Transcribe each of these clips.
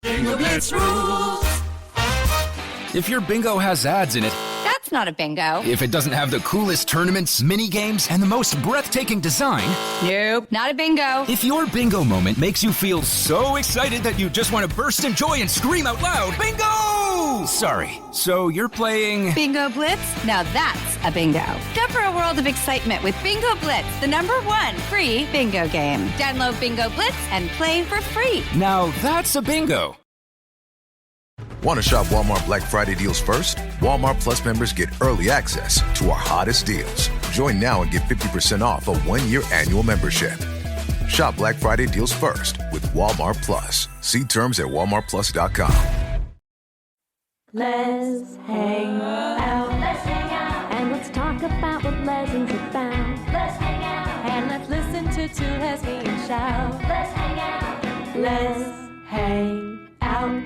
Bingo Blitz rules. If your bingo has ads in it, that's not a bingo. if it doesn't have the coolest tournaments, mini-games, and the most breathtaking design, nope, not a bingo. if your bingo moment makes you feel so excited that you just want to burst in joy and scream out loud, bingo! Sorry, so you're playing... Bingo Blitz? Now that's a bingo. Go for a world of excitement with Bingo Blitz, the #1 free bingo game. Download Bingo Blitz and play for free. Now that's a bingo. Want to shop Walmart Black Friday deals first? Walmart Plus members get early access to our hottest deals. Join now and get 50% off a 1-year annual membership. Shop Black Friday deals first with Walmart Plus. See terms at walmartplus.com. Let's hang out. Let's hang out. And let's talk about what Leslie's about. Let's hang out. And let's listen to two lesbians shout. Let's hang out. Let's hang out.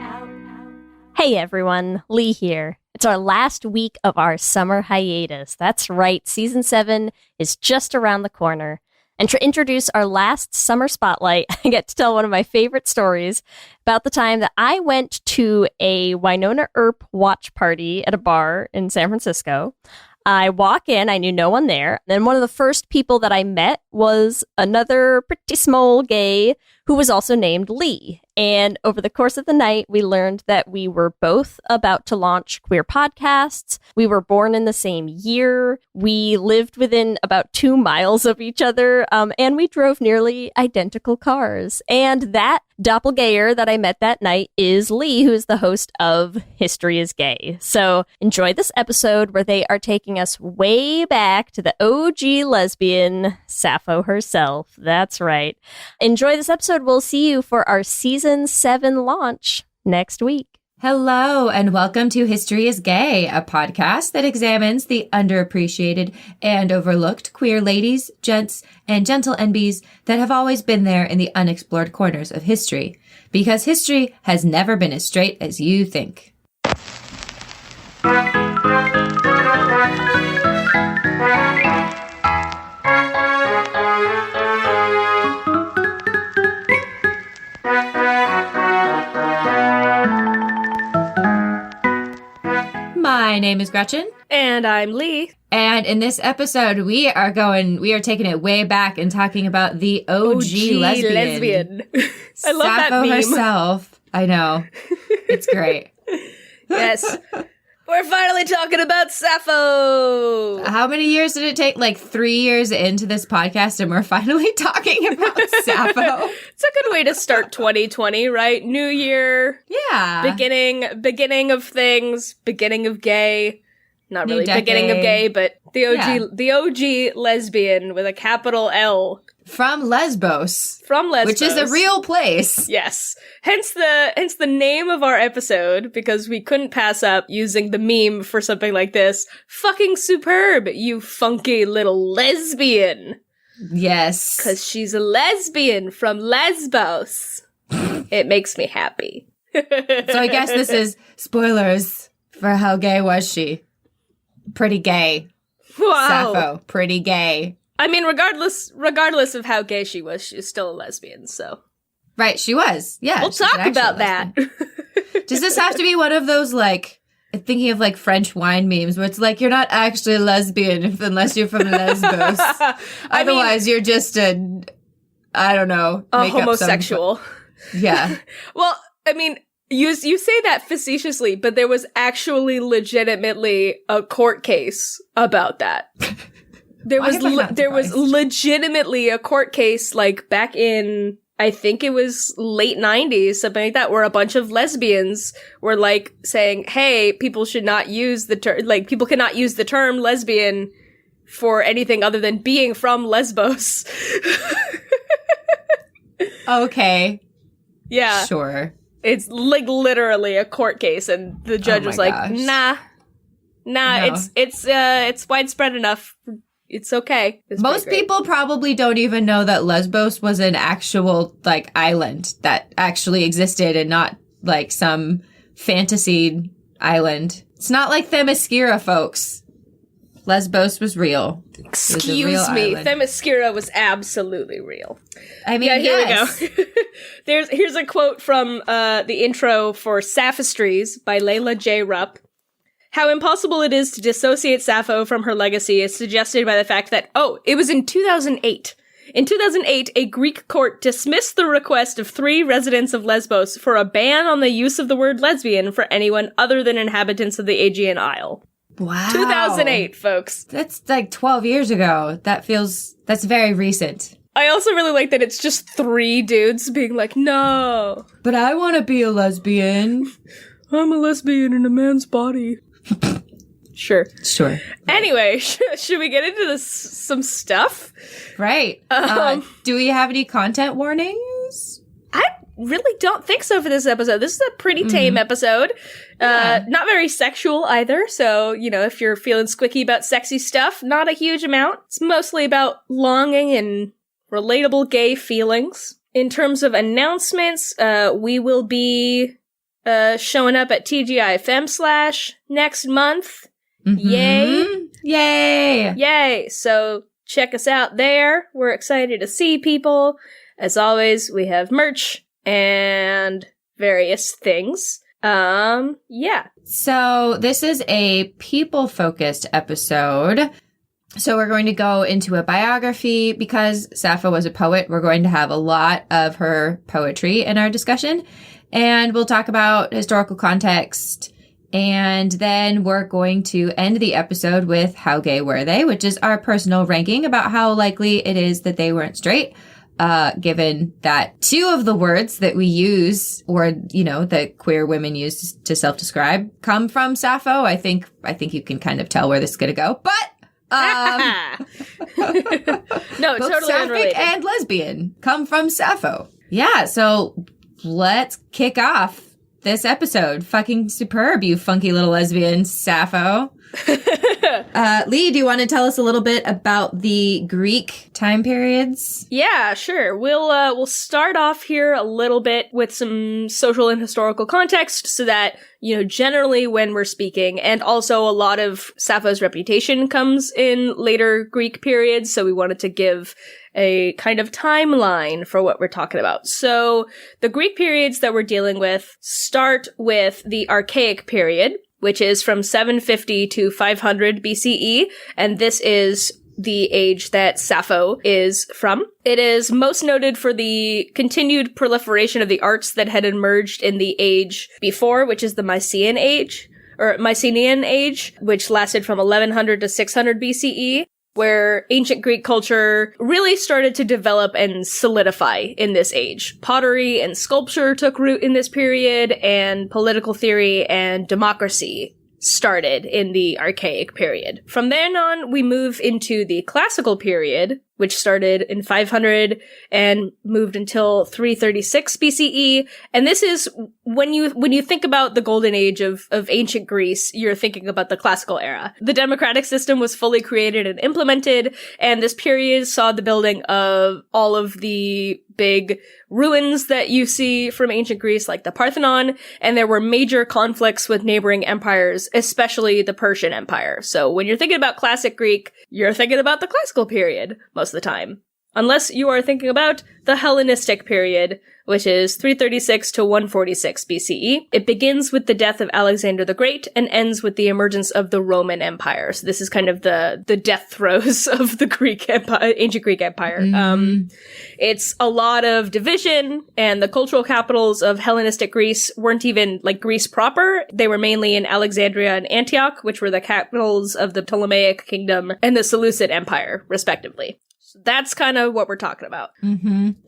Hey everyone, Leigh here. It's our last week of our summer hiatus. That's right, season 7 is just around the corner. And to introduce our last summer spotlight, I get to tell one of my favorite stories about the time that I went to a Winona Earp watch party at a bar in San Francisco. I walk in, I knew no one there. Then one of the first people that I met was another pretty small gay who was also named Leigh. And over the course of the night, we learned that we were both about to launch queer podcasts. We were born in the same year. We lived within about 2 miles of each other. And we drove nearly identical cars. And that doppelganger that I met that night is Leigh, who is the host of History is Gay. So enjoy this episode where they are taking us way back to the OG lesbian, Sappho herself. That's right. Enjoy this episode. We'll see you for our season 7 launch next week. Hello, and welcome to History is Gay, a podcast that examines the underappreciated and overlooked queer ladies, gents, and gentle NBs that have always been there in the unexplored corners of history. Because history has never been as straight as you think. My name is Gretchen. And I'm Leigh. And in this episode, we are taking it way back and talking about the OG lesbian. I love that Sappho meme. herself. I know. It's great. Yes. We're finally talking about Sappho. How many years did it take? Like 3 years into this podcast and we're finally talking about Sappho. It's a good way to start 2020, right? New year. Yeah. Beginning of things, beginning of gay. Not New really decade. beginning of gay, but the OG lesbian with a capital L. From Lesbos. Which is a real place. Yes. Hence the name of our episode, because we couldn't pass up using the meme for something like this. Fucking superb, you funky little lesbian. Yes. Because she's a lesbian from Lesbos. It makes me happy. So I guess this is spoilers for how gay was she. Pretty gay. Wow. Sappho, pretty gay. I mean, regardless of how gay she was, she's still a lesbian, so. Right, she was. Yeah. We'll talk about that. Does this have to be one of those, like, thinking of, like, French wine memes where it's like, you're not actually a lesbian unless you're from Lesbos. Otherwise, you're just a homosexual. Yeah. Well, I mean, you say that facetiously, but there was actually legitimately a court case about that. There was legitimately a court case, like, back in, I think it was late 90s, something like that, where a bunch of lesbians were, like, saying, hey, people should not use the term, like, people cannot use the term lesbian for anything other than being from Lesbos. Okay. Yeah. Sure. It's, like, literally a court case, and the judge was like, gosh. nah, No. it's widespread enough. It's okay. It's Most pretty great. people probably don't even know that Lesbos was an actual, like, island that actually existed and not, like, some fantasy island. It's not like Themyscira, folks. Lesbos was real. Excuse me. Themyscira was absolutely real. I mean, here yes. we go. Here's a quote from the intro for Sophistries by Layla J. Rupp. How impossible it is to dissociate Sappho from her legacy is suggested by the fact that, it was in 2008. In 2008, a Greek court dismissed the request of 3 residents of Lesbos for a ban on the use of the word lesbian for anyone other than inhabitants of the Aegean Isle. Wow. 2008, folks. That's like 12 years ago. That's very recent. I also really like that it's just 3 dudes being like, no. But I want to be a lesbian. I'm a lesbian in a man's body. Sure. Anyway, should we get into some stuff? Right. Do we have any content warnings? I really don't think so for this episode. This is a pretty tame episode. Not very sexual either. So, if you're feeling squicky about sexy stuff, not a huge amount. It's mostly about longing and relatable gay feelings. In terms of announcements, we will be showing up at TGI Femme / next month. Yay! So check us out there. We're excited to see people. As always, we have merch and various things. Yeah. So this is a people-focused episode. So we're going to go into a biography. Because Sappho was a poet, we're going to have a lot of her poetry in our discussion. And we'll talk about historical context. And then we're going to end the episode with How Gay Were They?, which is our personal ranking about how likely it is that they weren't straight, given that 2 of the words that we use, or, that queer women use to self-describe, come from Sappho. I think you can kind of tell where this is going to go. But, no, both totally sapphic unrelated. and lesbian come from Sappho. Yeah, so let's kick off this episode. Fucking superb, you funky little lesbian, Sappho. Leigh, do you want to tell us a little bit about the Greek time periods? Yeah, sure. We'll start off here a little bit with some social and historical context so that, generally when we're speaking, and also a lot of Sappho's reputation comes in later Greek periods, so we wanted to give a kind of timeline for what we're talking about. So the Greek periods that we're dealing with start with the Archaic period, which is from 750 to 500 BCE, and this is the age that Sappho is from. It is most noted for the continued proliferation of the arts that had emerged in the age before, which is the Mycenaean age, which lasted from 1100 to 600 BCE. Where ancient Greek culture really started to develop and solidify in this age. Pottery and sculpture took root in this period, and political theory and democracy started in the Archaic period. From then on, we move into the Classical period, which started in 500 and moved until 336 BCE. And this is when you think about the golden age of ancient Greece, you're thinking about the classical era. The democratic system was fully created and implemented, and this period saw the building of all of the big ruins that you see from ancient Greece, like the Parthenon, and there were major conflicts with neighboring empires, especially the Persian Empire. So when you're thinking about classic Greek, you're thinking about the classical period most of the time. Unless you are thinking about the Hellenistic period, which is 336 to 146 BCE. It begins with the death of Alexander the Great and ends with the emergence of the Roman Empire. So this is kind of the death throes of the Greek Empire, ancient Greek Empire. It's a lot of division, and the cultural capitals of Hellenistic Greece weren't even like Greece proper. They were mainly in Alexandria and Antioch, which were the capitals of the Ptolemaic Kingdom and the Seleucid Empire, respectively. So that's kind of what we're talking about.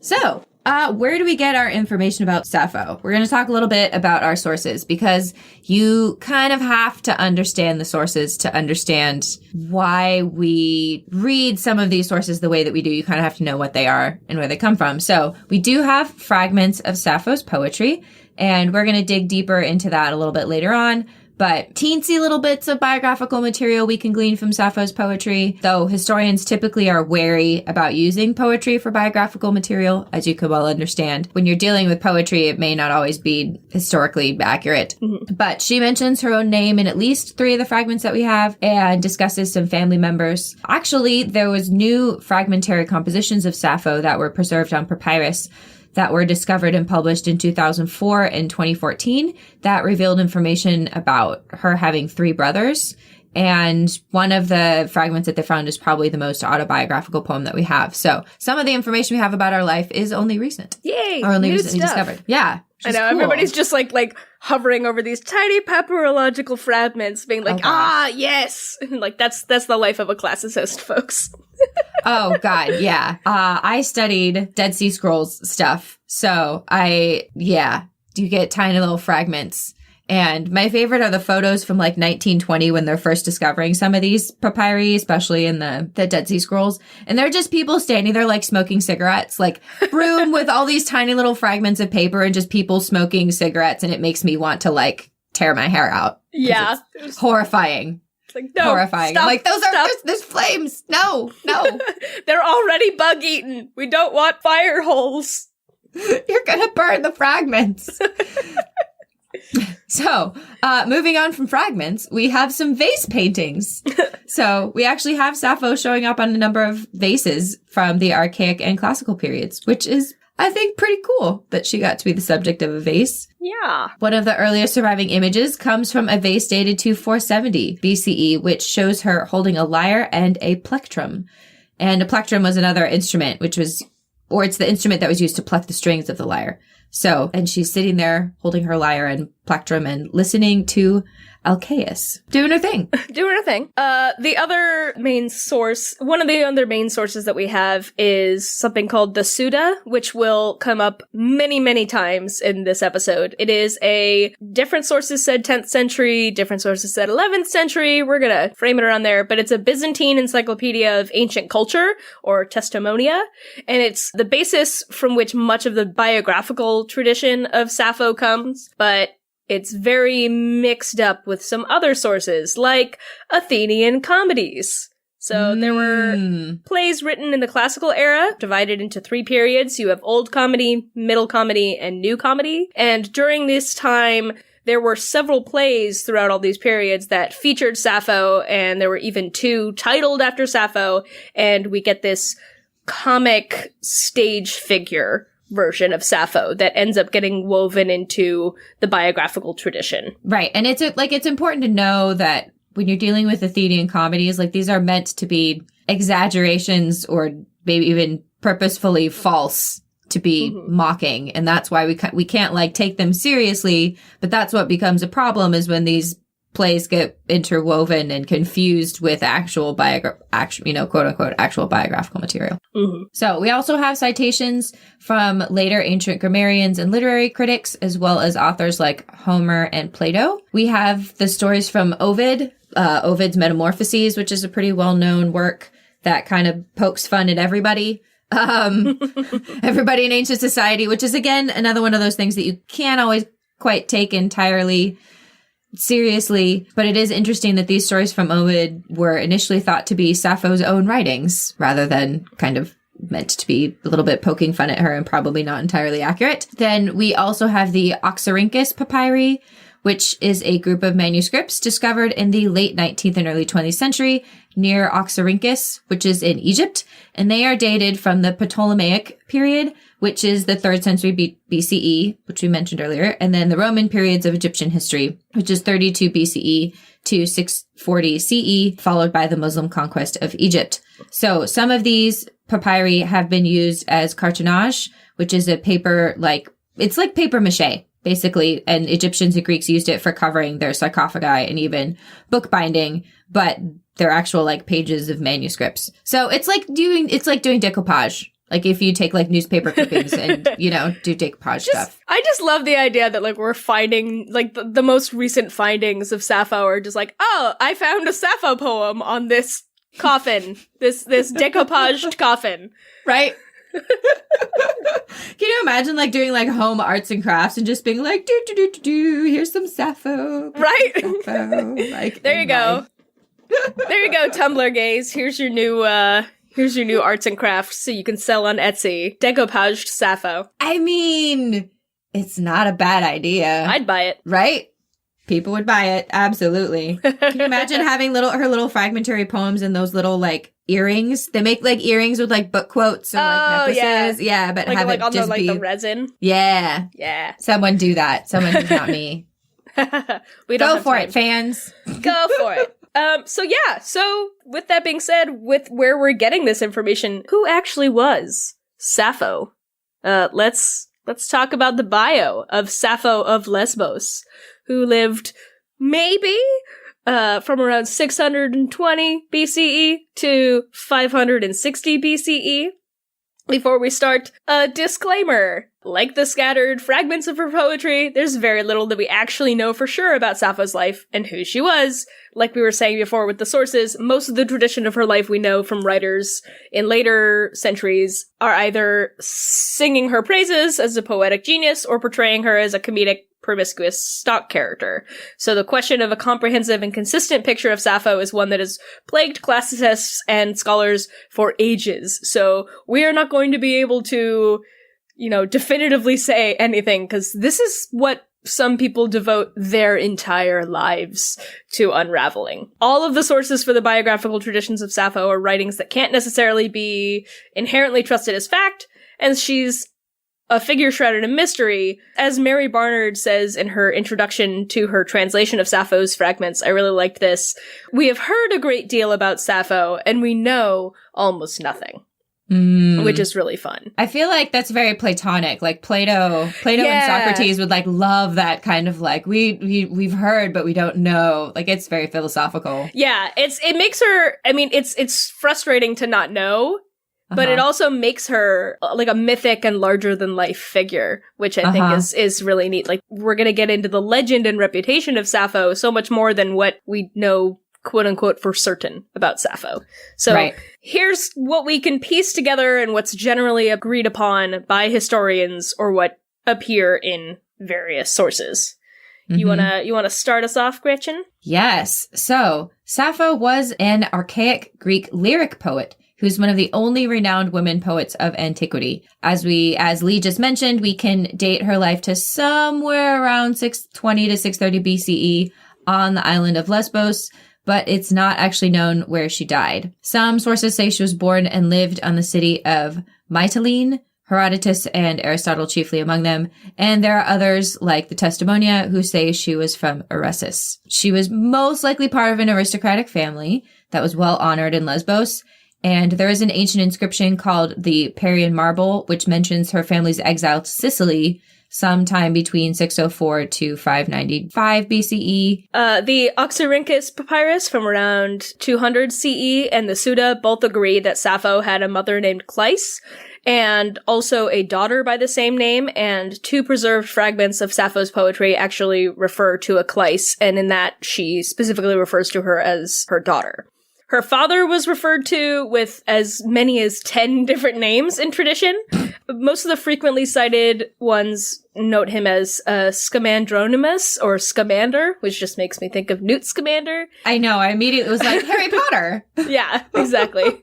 So, where do we get our information about Sappho? We're going to talk a little bit about our sources, because you kind of have to understand the sources to understand why we read some of these sources the way that we do. You kind of have to know what they are and where they come from. So we do have fragments of Sappho's poetry, and we're going to dig deeper into that a little bit later on. but teensy little bits of biographical material we can glean from Sappho's poetry, though historians typically are wary about using poetry for biographical material, as you could well understand. When you're dealing with poetry, it may not always be historically accurate. Mm-hmm. But she mentions her own name in at least 3 of the fragments that we have and discusses some family members. Actually, there was new fragmentary compositions of Sappho that were preserved on papyrus that were discovered and published in 2004 and 2014 that revealed information about her having 3 brothers. And one of the fragments that they found is probably the most autobiographical poem that we have. So some of the information we have about our life is only recent. Yay! Or only new recently stuff. discovered. Yeah. I know, cool. Everybody's just like hovering over these tiny papyrological fragments, being like, yes! Like, that's the life of a classicist, folks. Oh, God, yeah. I studied Dead Sea Scrolls stuff, so you get tiny little fragments. And my favorite are the photos from like 1920 when they're first discovering some of these papyri, especially in the Dead Sea Scrolls. And they're just people standing there like smoking cigarettes, like room with all these tiny little fragments of paper and just people smoking cigarettes. And it makes me want to like tear my hair out. Yeah. It's horrifying. It's like, no, horrifying. Stop, I'm like, there's flames. No. They're already bug eaten. We don't want fire holes. You're going to burn the fragments. So, moving on from fragments, we have some vase paintings. So, we actually have Sappho showing up on a number of vases from the archaic and classical periods, which is, I think, pretty cool that she got to be the subject of a vase. Yeah. One of the earliest surviving images comes from a vase dated to 470 BCE, which shows her holding a lyre and a plectrum. And a plectrum was another instrument, it's the instrument that was used to pluck the strings of the lyre. So, and she's sitting there holding her lyre and plectrum and listening to Alcaeus doing her thing. The other main source, one of the other main sources that we have is something called the Suda, which will come up many, many times in this episode. It is different sources said 10th century, different sources said 11th century. We're gonna frame it around there, but it's a Byzantine encyclopedia of ancient culture, or testimonia, and it's the basis from which much of the biographical tradition of Sappho comes, but it's very mixed up with some other sources, like Athenian comedies. So there were plays written in the classical era, divided into 3 periods. You have Old Comedy, Middle Comedy, and New Comedy. And during this time, there were several plays throughout all these periods that featured Sappho, and there were even 2 titled after Sappho, and we get this comic stage figure version of Sappho that ends up getting woven into the biographical tradition. Right. And it's important to know that when you're dealing with Athenian comedies, like these are meant to be exaggerations or maybe even purposefully false to be mocking. And that's why we can't like take them seriously. But that's what becomes a problem is when these plays get interwoven and confused with actual quote unquote actual biographical material. Mm-hmm. So we also have citations from later ancient grammarians and literary critics, as well as authors like Homer and Plato. We have the stories from Ovid, Ovid's Metamorphoses, which is a pretty well-known work that kind of pokes fun at everybody. Everybody in ancient society, which is again another one of those things that you can't always quite take entirely seriously, but it is interesting that these stories from Ovid were initially thought to be Sappho's own writings rather than kind of meant to be a little bit poking fun at her and probably not entirely accurate. Then we also have the Oxyrhynchus papyri, which is a group of manuscripts discovered in the late 19th and early 20th century near Oxyrhynchus, which is in Egypt, and they are dated from the Ptolemaic period, which is the 3rd century BCE, which we mentioned earlier, and then the Roman periods of Egyptian history, which is 32 BCE to 640 CE, followed by the Muslim conquest of Egypt. So some of these papyri have been used as cartonnage, which is a paper it's like paper mache, basically, and Egyptians and Greeks used it for covering their sarcophagi and even bookbinding, but they're actual like pages of manuscripts. So it's like doing decoupage. Like if you take like newspaper clippings and, do decoupage stuff. I just love the idea that like we're finding like the most recent findings of Sappho are just like, oh, I found a Sappho poem on this coffin, this decoupaged coffin. Right? Can you imagine like doing like home arts and crafts and just being like, do, here's some Sappho. Right? Sappho. Like, there you go. There you go, Tumblr gays. Here's your new arts and crafts so you can sell on Etsy. Decoupaged Sappho. I mean, it's not a bad idea. I'd buy it. Right? People would buy it. Absolutely. Can you imagine having her little fragmentary poems and those little like earrings? They make like earrings with like book quotes or like necklaces. Yeah, but like, have like it on just the, like be the resin. Yeah. Yeah. Someone do that. Someone who's not me. We don't Go have for time. it, fans. Go for it. So with that being said, with where we're getting this information, who actually was Sappho? Let's talk about the bio of Sappho of Lesbos, who lived maybe from around 620 BCE to 560 BCE. Before we start, a disclaimer. Like the scattered fragments of her poetry, there's very little that we actually know for sure about Sappho's life and who she was. Like we were saying before with the sources, most of the tradition of her life we know from writers in later centuries are either singing her praises as a poetic genius or portraying her as a comedic, promiscuous stock character. So the question of a comprehensive and consistent picture of Sappho is one that has plagued classicists and scholars for ages. So we are not going to be able to, definitively say anything, because this is what some people devote their entire lives to unraveling. All of the sources for the biographical traditions of Sappho are writings that can't necessarily be inherently trusted as fact, and she's a figure shrouded in mystery. As Mary Barnard says in her introduction to her translation of Sappho's fragments, I really liked this. We have heard a great deal about Sappho, and we know almost nothing. Which is really fun. I feel like that's very Platonic. Like Plato and Socrates would like love that kind of like we've heard but we don't know. Like it's very philosophical. Yeah, it makes her. I mean, it's frustrating to not know, but it also makes her like a mythic and larger than life figure, which I think is really neat. Like we're gonna get into the legend and reputation of Sappho so much more than what we know, quote unquote, for certain about Sappho. So here's what we can piece together and what's generally agreed upon by historians or what appear in various sources. You wanna start us off, Gretchen? Yes. So Sappho was an archaic Greek lyric poet who's one of the only renowned women poets of antiquity. As Leigh just mentioned, we can date her life to somewhere around 620 to 630 BCE on the island of Lesbos, but it's not actually known where she died. Some sources say she was born and lived on the city of Mytilene, Herodotus and Aristotle chiefly among them, and there are others like the Testimonia who say she was from Eresus. She was most likely part of an aristocratic family that was well honored in Lesbos, and there is an ancient inscription called the Parian Marble, which mentions her family's exile to Sicily sometime between 604 to 595 BCE. The Oxyrhynchus papyrus from around 200 CE and the Suda both agree that Sappho had a mother named Cleis, and also a daughter by the same name, and two preserved fragments of Sappho's poetry actually refer to a Cleis, and in that she specifically refers to her as her daughter. Her father was referred to with as many as 10 different names in tradition. Most of the frequently cited ones note him as Scamandronymus or Scamander, which just makes me think of Newt Scamander. I know, I immediately was like, Harry Potter! Yeah, exactly.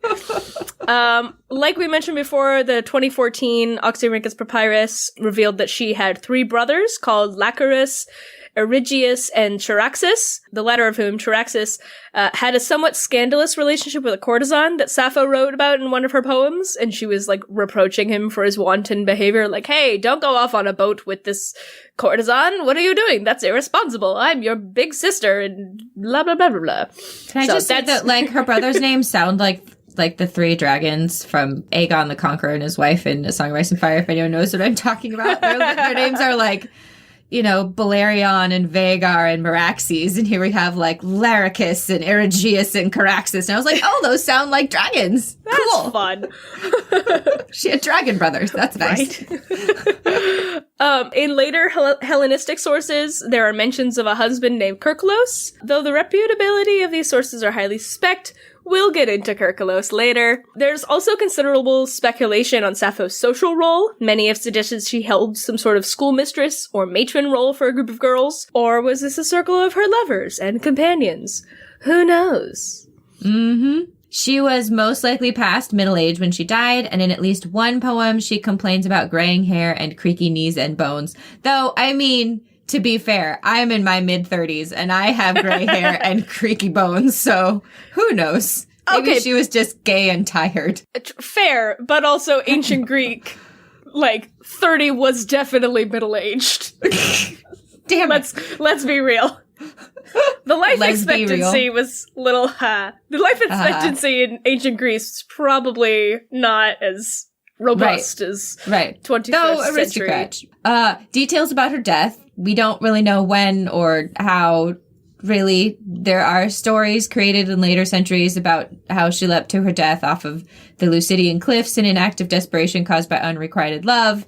Like we mentioned before, the 2014 Oxyrhynchus papyrus revealed that she had 3 brothers called Lacharis, Erigius, and Charaxus, the latter of whom, Charaxus, had a somewhat scandalous relationship with a courtesan that Sappho wrote about in one of her poems, and she was, like, reproaching him for his wanton behavior, like, hey, don't go off on a boat with this courtesan, what are you doing? That's irresponsible, I'm your big sister, and blah, blah, blah, blah, blah. Can I just say that, like, her brother's names sound like the 3 dragons from Aegon the Conqueror and his wife in A Song of Ice and Fire, if anyone knows what I'm talking about. Their names are, like, Balerion and Vagar and Meraxes, and here we have like Laricus and Erigius and Caraxus, and I was like, oh, those sound like dragons. That's cool. Fun. She had dragon brothers. That's nice. Right? In later Hellenistic sources, there are mentions of a husband named Kerkulos. Though the reputability of these sources are highly suspect, We'll get into Kerkylos later. There's also considerable speculation on Sappho's social role. Many have suggested she held some sort of schoolmistress or matron role for a group of girls. Or was this a circle of her lovers and companions? Who knows? Mm-hmm. She was most likely past middle age when she died, and in at least one poem, she complains about graying hair and creaky knees and bones. Though, I mean, to be fair, I'm in my mid-30s, and I have gray hair and creaky bones, so who knows? Maybe she was just gay and tired. Fair, but also ancient Greek, 30 was definitely middle-aged. Damn it. Let's be real. The life expectancy was little The life expectancy in ancient Greece was probably not as robust as 21st Though aristocrat. century. Details about her death. We don't really know when or how, really. There are stories created in later centuries about how she leapt to her death off of the Lucidian cliffs in an act of desperation caused by unrequited love.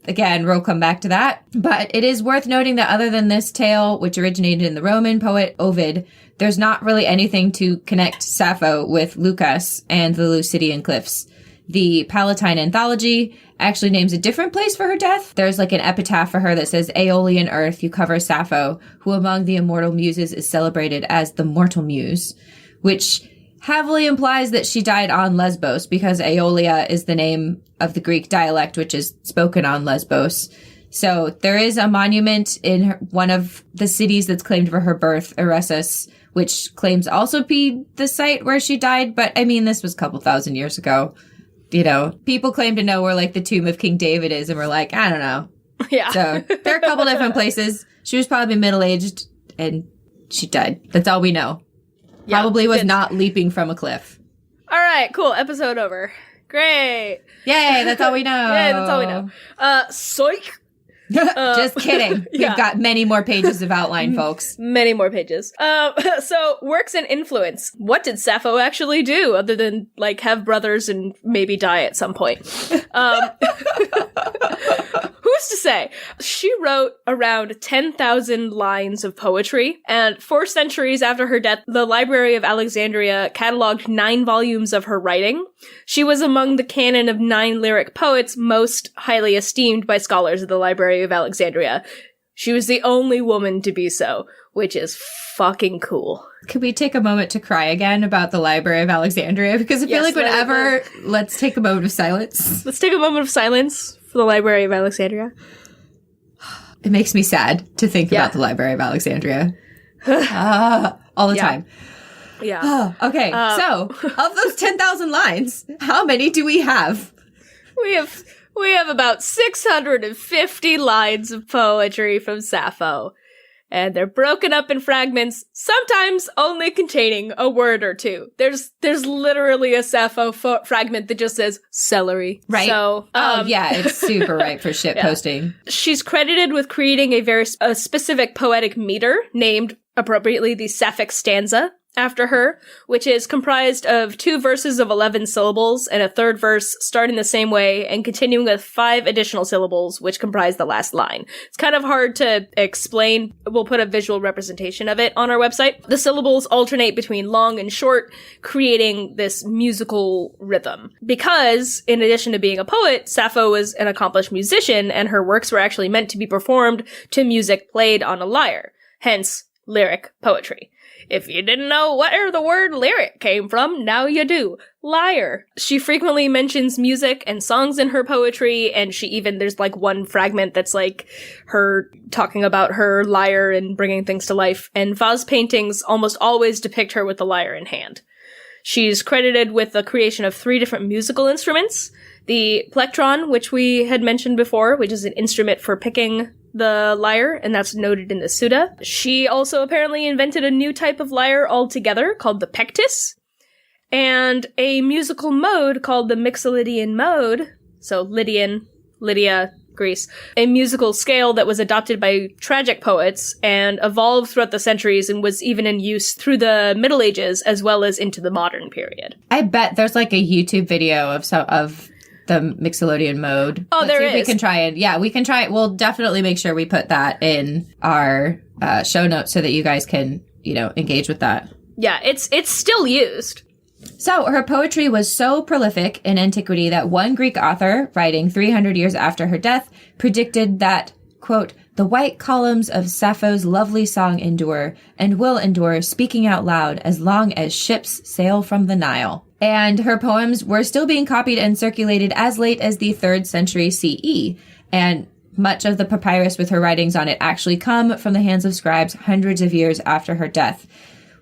Again, we'll come back to that. But it is worth noting that other than this tale, which originated in the Roman poet Ovid, there's not really anything to connect Sappho with Lucas and the Lucidian cliffs. The Palatine Anthology actually names a different place for her death. There's an epitaph for her that says, Aeolian earth, you cover Sappho, who among the immortal muses is celebrated as the mortal muse, which heavily implies that she died on Lesbos because Aeolia is the name of the Greek dialect which is spoken on Lesbos. So there is a monument in one of the cities that's claimed for her birth, Eresus, which claims also be the site where she died. But I mean, this was a couple thousand years ago. People claim to know where the tomb of King David is, and we're I don't know. Yeah. So there are a couple different places. She was probably middle-aged and she died. That's all we know. Yeah, probably was not leaping from a cliff. All right, cool. Episode over. Great. Yay, that's all we know. Yay, that's all we know. Psych. Just kidding. Yeah. We've got many more pages of outline, folks. Many more pages. So, works and influence. What did Sappho actually do other than, have brothers and maybe die at some point? Who's to say? She wrote around 10,000 lines of poetry, and 4 centuries after her death, the Library of Alexandria cataloged 9 volumes of her writing. She was among the canon of 9 lyric poets most highly esteemed by scholars of the Library of Alexandria. She was the only woman to be so, which is fucking cool. Could we take a moment to cry again about the Library of Alexandria? Because I feel let's take a moment of silence. Let's take a moment of silence for the Library of Alexandria. It makes me sad to think about the Library of Alexandria. All the time. Yeah. Okay, so of those 10,000 lines, how many do we have? We have about 650 lines of poetry from Sappho. And they're broken up in fragments, sometimes only containing a word or two. There's literally a Sappho fragment that just says celery. Right. So, it's super ripe for shit posting. She's credited with creating a very specific poetic meter named, appropriately, the Sapphic stanza after her, which is comprised of 2 verses of 11 syllables and a 3rd verse starting the same way and continuing with 5 additional syllables, which comprise the last line. It's kind of hard to explain. We'll put a visual representation of it on our website. The syllables alternate between long and short, creating this musical rhythm. Because, in addition to being a poet, Sappho was an accomplished musician, and her works were actually meant to be performed to music played on a lyre. Hence, lyric poetry. If you didn't know where the word lyric came from, now you do. Lyre. She frequently mentions music and songs in her poetry, and there's one fragment that's her talking about her lyre and bringing things to life, and vase paintings almost always depict her with the lyre in hand. She's credited with the creation of 3 different musical instruments. The plectron, which we had mentioned before, which is an instrument for picking the lyre, and that's noted in the Suda. She also apparently invented a new type of lyre altogether called the pectus, and a musical mode called the Mixolydian mode, so Lydia, Greece, a musical scale that was adopted by tragic poets and evolved throughout the centuries and was even in use through the Middle Ages as well as into the modern period. I bet there's a YouTube video of the Mixolydian mode. Oh, there is. We can try it. We can try it. We'll definitely make sure we put that in our show notes so that you guys can, engage with that. Yeah, it's still used. So her poetry was so prolific in antiquity that one Greek author, writing 300 years after her death, predicted that, quote, the white columns of Sappho's lovely song endure and will endure, speaking out loud as long as ships sail from the Nile. And her poems were still being copied and circulated as late as the 3rd century CE. And much of the papyrus with her writings on it actually come from the hands of scribes hundreds of years after her death.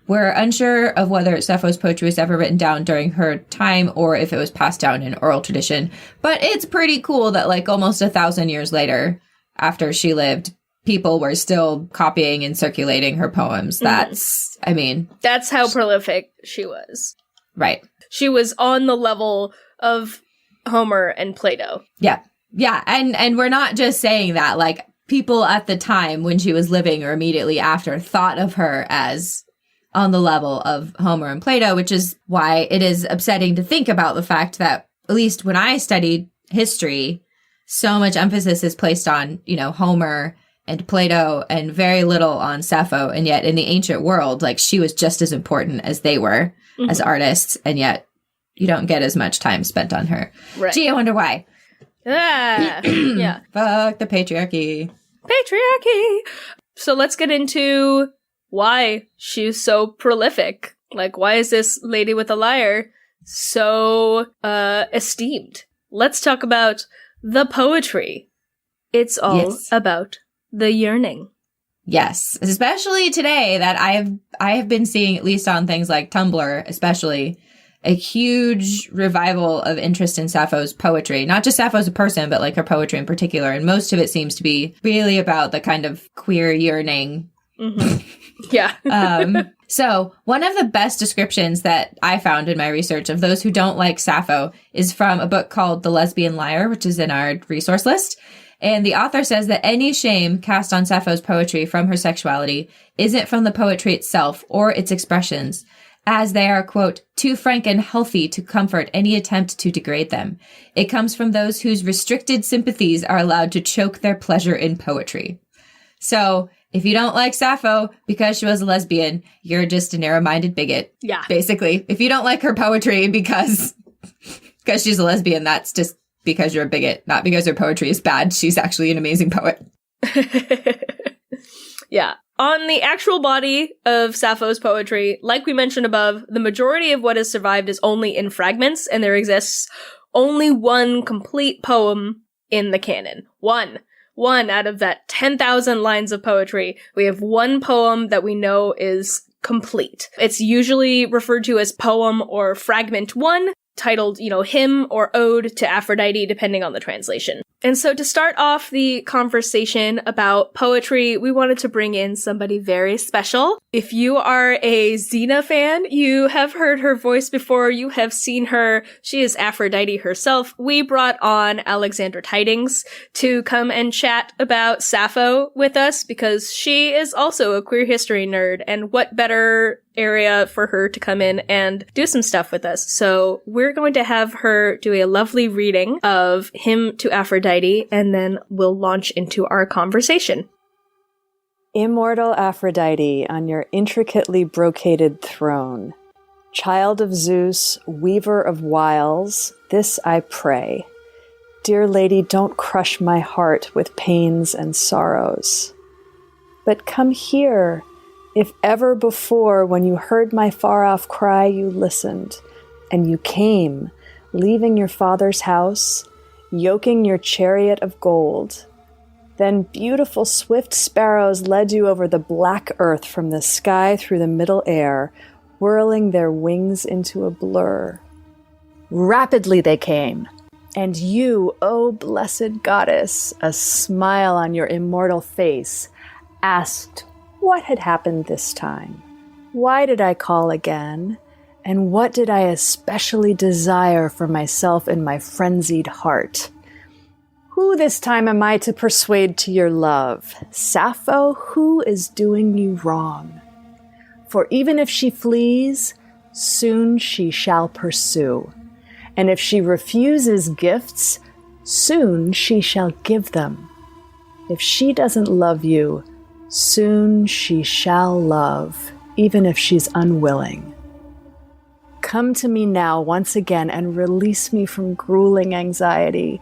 We're unsure of whether Sappho's poetry was ever written down during her time or if it was passed down in oral tradition. But it's pretty cool that like almost 1,000 years later, after she lived, people were still copying and circulating her poems. That's, I mean... That's how prolific she was. Right. She was on the level of Homer and Plato. Yeah. Yeah. And we're not just saying that. Like, people at the time when she was living or immediately after thought of her as on the level of Homer and Plato, which is why it is upsetting to think about the fact that, at least when I studied history, so much emphasis is placed on, you know, Homer and Plato and very little on Sappho. And yet in the ancient world, like, she was just as important as they were as artists. And yet you don't get as much time spent on her. Right. Gee, I wonder why. Yeah. Fuck the patriarchy. Patriarchy. So let's get into why she's so prolific. Like, why is this lady with a lyre so esteemed? Let's talk about the poetry. It's all about the yearning. Yes, especially today that I have been seeing, at least on things like Tumblr, especially, a huge revival of interest in Sappho's poetry. Not just Sappho as a person, but like her poetry in particular. And most of it seems to be really about the kind of queer yearning. Mm-hmm. Yeah. So one of the best descriptions that I found in my research of those who don't like Sappho is from a book called The Lesbian Lyre, which is in our resource list. And the author says that any shame cast on Sappho's poetry from her sexuality isn't from the poetry itself or its expressions, as they are, quote, too frank and healthy to comfort any attempt to degrade them. It comes from those whose restricted sympathies are allowed to choke their pleasure in poetry. So if you don't like Sappho because she was a lesbian, you're just a narrow-minded bigot. Yeah. Basically, if you don't like her poetry because she's a lesbian, that's just because you're a bigot, not because her poetry is bad. She's actually an amazing poet. Yeah. On the actual body of Sappho's poetry, like we mentioned above, the majority of what has survived is only in fragments, and there exists only one complete poem in the canon. One out of that 10,000 lines of poetry, we have one poem that we know is complete. It's usually referred to as poem or fragment 1, titled, hymn or ode to Aphrodite, depending on the translation. And so to start off the conversation about poetry, we wanted to bring in somebody very special. If you are a Xena fan, you have heard her voice before, you have seen her. She is Aphrodite herself. We brought on Alexandra Tidings to come and chat about Sappho with us because she is also a queer history nerd, and what better area for her to come in and do some stuff with us. So we're going to have her do a lovely reading of Hymn to Aphrodite, and then we'll launch into our conversation. Immortal Aphrodite on your intricately brocaded throne, child of Zeus, weaver of wiles, this I pray. Dear lady, don't crush my heart with pains and sorrows. But come here. If ever before, when you heard my far-off cry, you listened, and you came, leaving your father's house, yoking your chariot of gold. Then beautiful swift sparrows led you over the black earth from the sky through the middle air, whirling their wings into a blur. Rapidly they came, and you, O blessed goddess, a smile on your immortal face, asked, what had happened this time? Why did I call again? And what did I especially desire for myself in my frenzied heart? Who this time am I to persuade to your love? Sappho, who is doing you wrong? For even if she flees, soon she shall pursue. And if she refuses gifts, soon she shall give them. If she doesn't love you, soon she shall love, even if she's unwilling. come to me now once again and release me from grueling anxiety.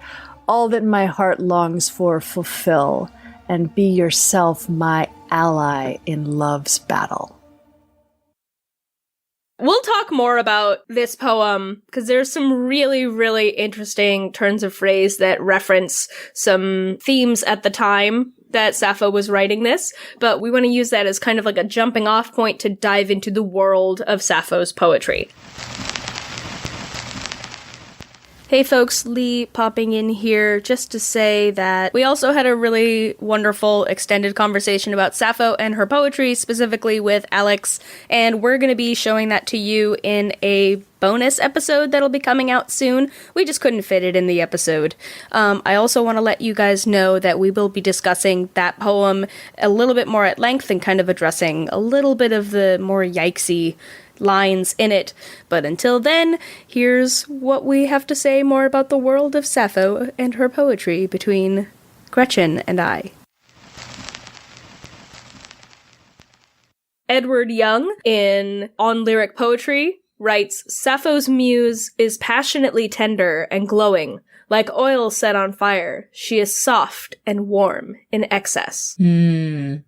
All that my heart longs for, fulfill, and be yourself my ally in love's battle. We'll talk more about this poem because there's some really, really interesting turns of phrase that reference some themes at the time that Sappho was writing this, but we want to use that as kind of like a jumping off point to dive into the world of Sappho's poetry. Hey folks, Leigh popping in here just to say that we also had a really wonderful extended conversation about Sappho and her poetry, specifically with Alex, and we're going to be showing that to you in a bonus episode that'll be coming out soon. We just couldn't fit it in the episode. I also want to let you guys know that we will be discussing that poem a little bit more at length and kind of addressing a little bit of the more yikesy lines in it. But until then, here's what we have to say more about the world of Sappho and her poetry between Gretchen and I. Edward Young, in On Lyric Poetry, writes, Sappho's muse is passionately tender and glowing, like oil set on fire. She is soft and warm in excess.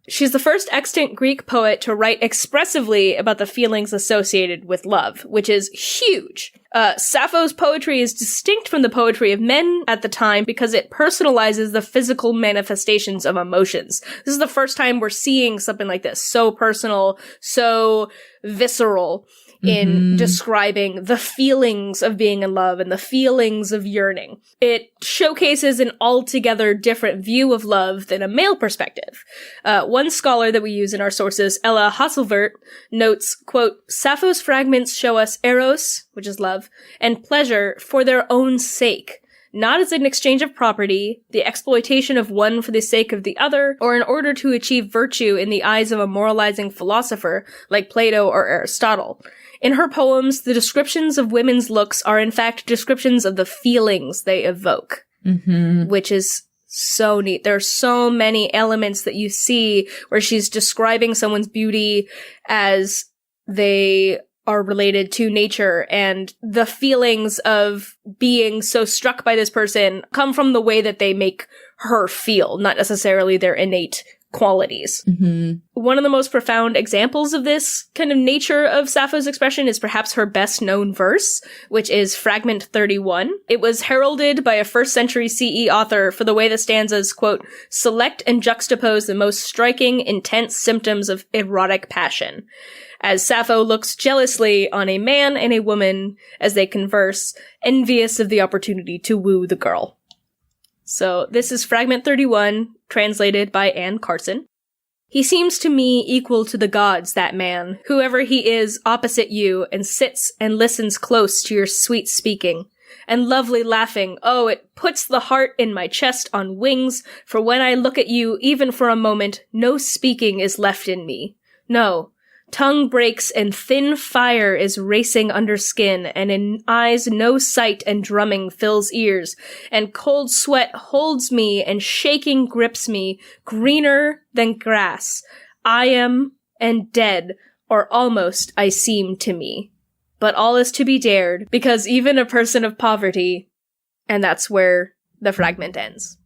She's the first extant Greek poet to write expressively about the feelings associated with love, which is huge. Sappho's poetry is distinct from the poetry of men at the time because it personalizes the physical manifestations of emotions. This is the first time we're seeing something like this, so personal, so visceral, in describing the feelings of being in love and the feelings of yearning. It showcases an altogether different view of love than a male perspective. One scholar that we use in our sources, Ella Hasselvert, notes, quote, Sappho's fragments show us eros, which is love, and pleasure for their own sake, not as an exchange of property, the exploitation of one for the sake of the other, or in order to achieve virtue in the eyes of a moralizing philosopher like Plato or Aristotle. In her poems, the descriptions of women's looks are in fact descriptions of the feelings they evoke, which is so neat. There are so many elements that you see where she's describing someone's beauty as they are related to nature, and the feelings of being so struck by this person come from the way that they make her feel, not necessarily their innate qualities. One of the most profound examples of this kind of nature of Sappho's expression is perhaps her best known verse, which is Fragment 31. It was heralded by a 1st century CE author for the way the stanzas, quote, select and juxtapose the most striking, intense symptoms of erotic passion, as Sappho looks jealously on a man and a woman as they converse, envious of the opportunity to woo the girl. So this is Fragment 31, translated by Anne Carson. He seems to me equal to the gods, that man, whoever he is opposite you, and sits and listens close to your sweet speaking. And lovely laughing, oh, it puts the heart in my chest on wings, for when I look at you, even for a moment, no speaking is left in me. No. Tongue breaks and thin fire is racing under skin, and in eyes no sight and drumming fills ears, and cold sweat holds me and shaking grips me, greener than grass. I am and dead, or almost I seem to me. But all is to be dared, because even a person of poverty, and that's where the fragment ends.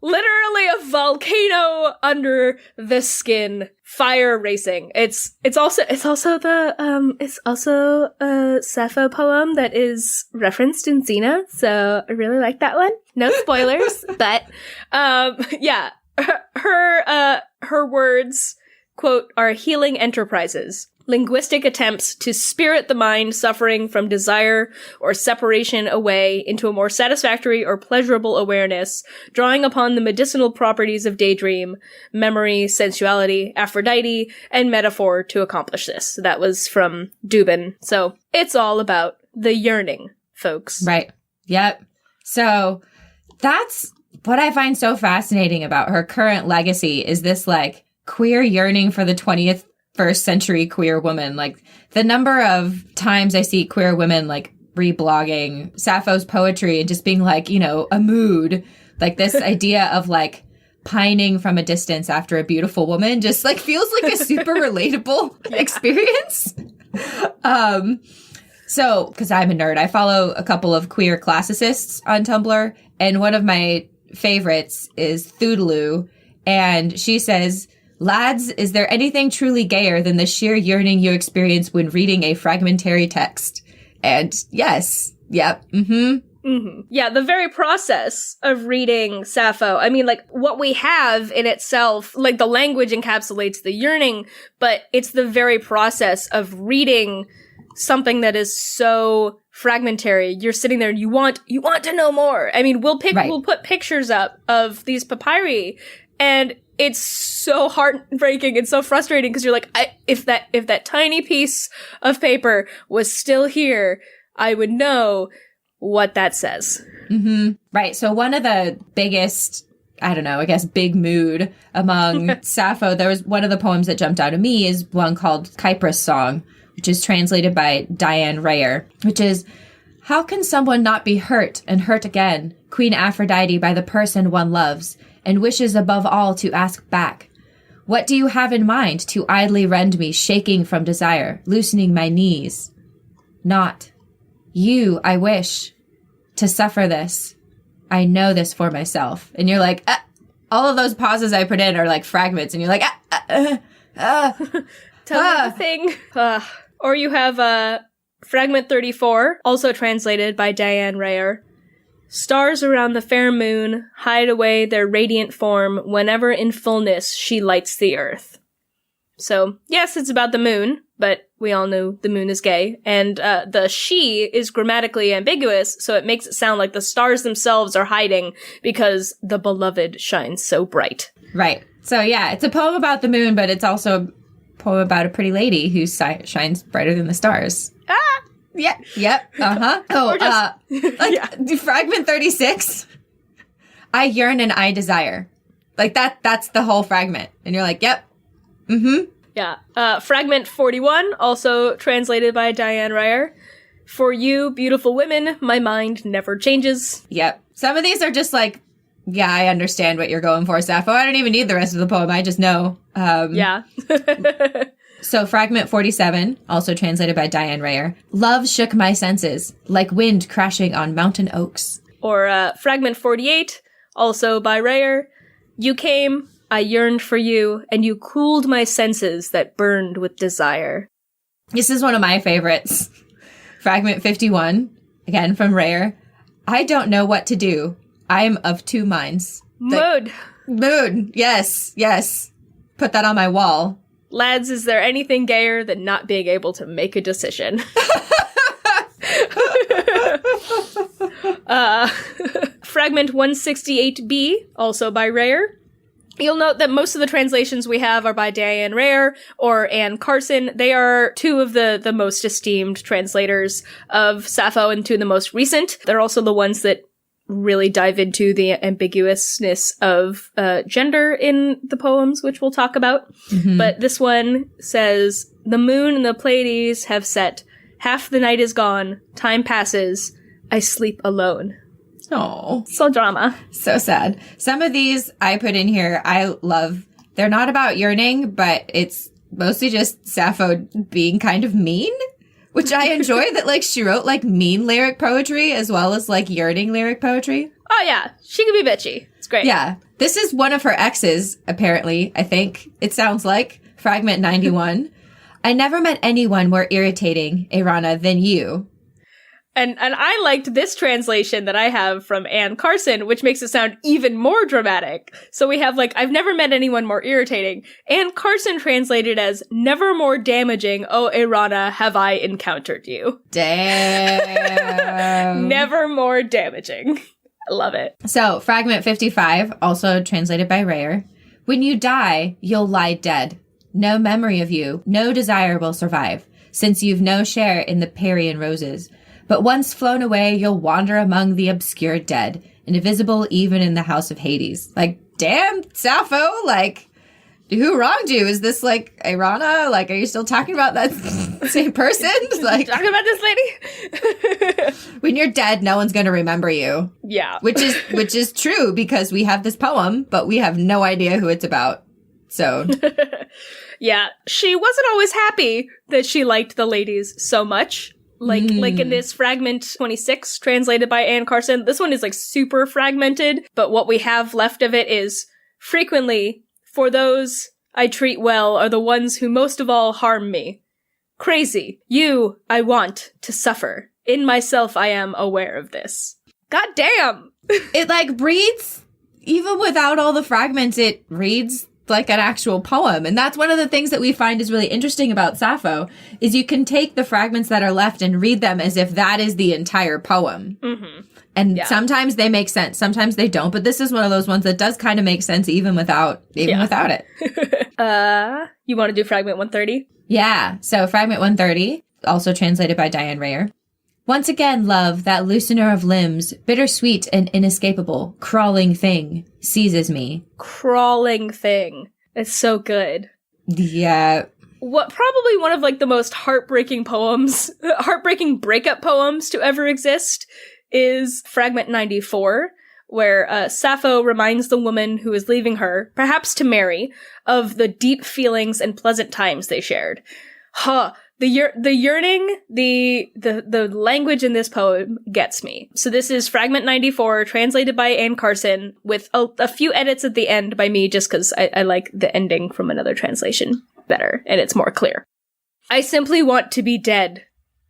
Literally a volcano under the skin, fire racing. It's also a Sappho poem that is referenced in Xena, so I really like that one. No spoilers, but yeah, her words, quote, are healing enterprises. Linguistic attempts to spirit the mind suffering from desire or separation away into a more satisfactory or pleasurable awareness, drawing upon the medicinal properties of daydream, memory, sensuality, Aphrodite, and metaphor to accomplish this. That was from Dubin. So it's all about the yearning, folks. Right. Yep. So that's what I find so fascinating about her current legacy is this like queer yearning for the 21st century queer woman. Like the number of times I see queer women like reblogging Sappho's poetry and just being like, you know, a mood, like this idea of like pining from a distance after a beautiful woman just like feels like a super relatable experience. So, because I'm a nerd, I follow a couple of queer classicists on Tumblr, and one of my favorites is Thoodaloo, and she says, "Lads, is there anything truly gayer than the sheer yearning you experience when reading a fragmentary text?" And yes, yep, Yeah, the very process of reading Sappho, I mean, like, what we have in itself, like, the language encapsulates the yearning, but it's the very process of reading something that is so fragmentary. You're sitting there and you want to know more. I mean, we'll put pictures up of these papyri, and it's so heartbreaking and so frustrating because you're like, if that tiny piece of paper was still here, I would know what that says. Right. So one of the biggest, I don't know, I guess big mood among Sappho, there was one of the poems that jumped out at me is one called Kypris Song, which is translated by Diane Rayer, which is, "How can someone not be hurt and hurt again, Queen Aphrodite, by the person one loves, and wishes above all to ask back? What do you have in mind to idly rend me, shaking from desire, loosening my knees? Not. You, I wish, to suffer this. I know this for myself." And you're like, all of those pauses I put in are like fragments, and you're like, Tell me the thing. Or you have Fragment 34, also translated by Diane Rayer. "Stars around the fair moon hide away their radiant form whenever in fullness she lights the earth." So, yes, it's about the moon, but we all know the moon is gay, and the she is grammatically ambiguous, so it makes it sound like the stars themselves are hiding because the beloved shines so bright. Right. So, yeah, it's a poem about the moon, but it's also a poem about a pretty lady who shines brighter than the stars. Ah! Yeah. Yep. Uh-huh. Oh, Fragment 36. "I yearn and I desire." Like, that's the whole fragment. And you're like, yep. Yeah. Fragment 41, also translated by Diane Rayer. "For you, beautiful women, my mind never changes." Yep. Some of these are just like, yeah, I understand what you're going for, Sappho. I don't even need the rest of the poem. I just know. Yeah. So Fragment 47, also translated by Diane Rayer. "Love shook my senses, like wind crashing on mountain oaks." Or Fragment 48, also by Rayer. "You came, I yearned for you, and you cooled my senses that burned with desire." This is one of my favorites. Fragment 51, again from Rayer. "I don't know what to do. I'm of two minds." Mood. Mood. Yes. Yes. Put that on my wall. Lads, is there anything gayer than not being able to make a decision? Fragment 168b, also by Rayer. You'll note that most of the translations we have are by Diane Rayer or Anne Carson. They are two of the most esteemed translators of Sappho and two of the most recent. They're also the ones that really dive into the ambiguousness of gender in the poems, which we'll talk about. But this one says, "The moon and the Pleiades have set. Half the night is gone. Time passes. I sleep alone." Oh, So drama. so sad. Some of these I put in here, I love. They're not about yearning, but it's mostly just Sappho being kind of mean, which I enjoy that, like, she wrote, like, mean lyric poetry as well as, like, yearning lyric poetry. Oh, yeah. She can be bitchy. It's great. Yeah. This is one of her exes, apparently, I think. It sounds like. Fragment 91. "I never met anyone more irritating, Irana, than you." And I liked this translation that I have from Anne Carson, which makes it sound even more dramatic. So we have, like, "I've never met anyone more irritating." Anne Carson translated as "never more damaging, oh Irana, have I encountered you." Damn. Never more damaging. I love it. So, Fragment 55, also translated by Rayer. "When you die, you'll lie dead. No memory of you, no desire will survive, since you've no share in the Parian roses. But once flown away, you'll wander among the obscure dead, invisible even in the house of Hades." Like, damn, Sappho, like, who wronged you? Is this like Irana? Like, are you still talking about that same person? Like, talking about this lady? When you're dead, no one's going to remember you. Yeah. Which is true, because we have this poem, but we have no idea who it's about. So. Yeah. She wasn't always happy that she liked the ladies so much. Like in this fragment 26, translated by Anne Carson. This one is like super fragmented, but what we have left of it is frequently, for those I treat well are the ones who most of all harm me. Crazy. You, I want to suffer. In myself, I am aware of this. God damn! It like reads, even without all the fragments, it reads like an actual poem. And that's one of the things that we find is really interesting about Sappho, is you can take the fragments that are left and read them as if that is the entire poem. Mm-hmm. And sometimes they make sense, sometimes they don't. But this is one of those ones that does kind of make sense even without it. You want to do fragment 130? Yeah. So fragment 130, also translated by Diane Rayer. Once again, love, that loosener of limbs, bittersweet and inescapable, crawling thing, seizes me. Crawling thing. It's so good. Yeah. What probably one of like the most heartbreaking breakup poems to ever exist is fragment 94, where Sappho reminds the woman who is leaving her, perhaps to marry, of the deep feelings and pleasant times they shared. The yearning, the language in this poem gets me. So this is fragment 94, translated by Anne Carson, with a few edits at the end by me, just because I like the ending from another translation better, and it's more clear. I simply want to be dead.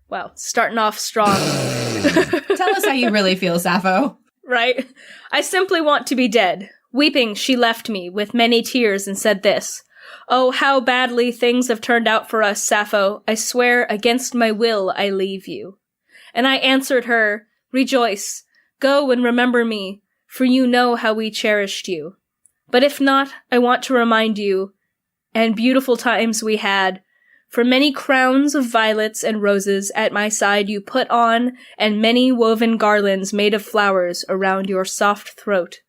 Wow, starting off strong. Tell us how you really feel, Sappho. Right? I simply want to be dead. Weeping, she left me with many tears and said this. Oh, how badly things have turned out for us, Sappho. I swear against my will I leave you. And I answered her, rejoice, go and remember me, for you know how we cherished you. But if not, I want to remind you, and beautiful times we had, for many crowns of violets and roses at my side you put on, and many woven garlands made of flowers around your soft throat.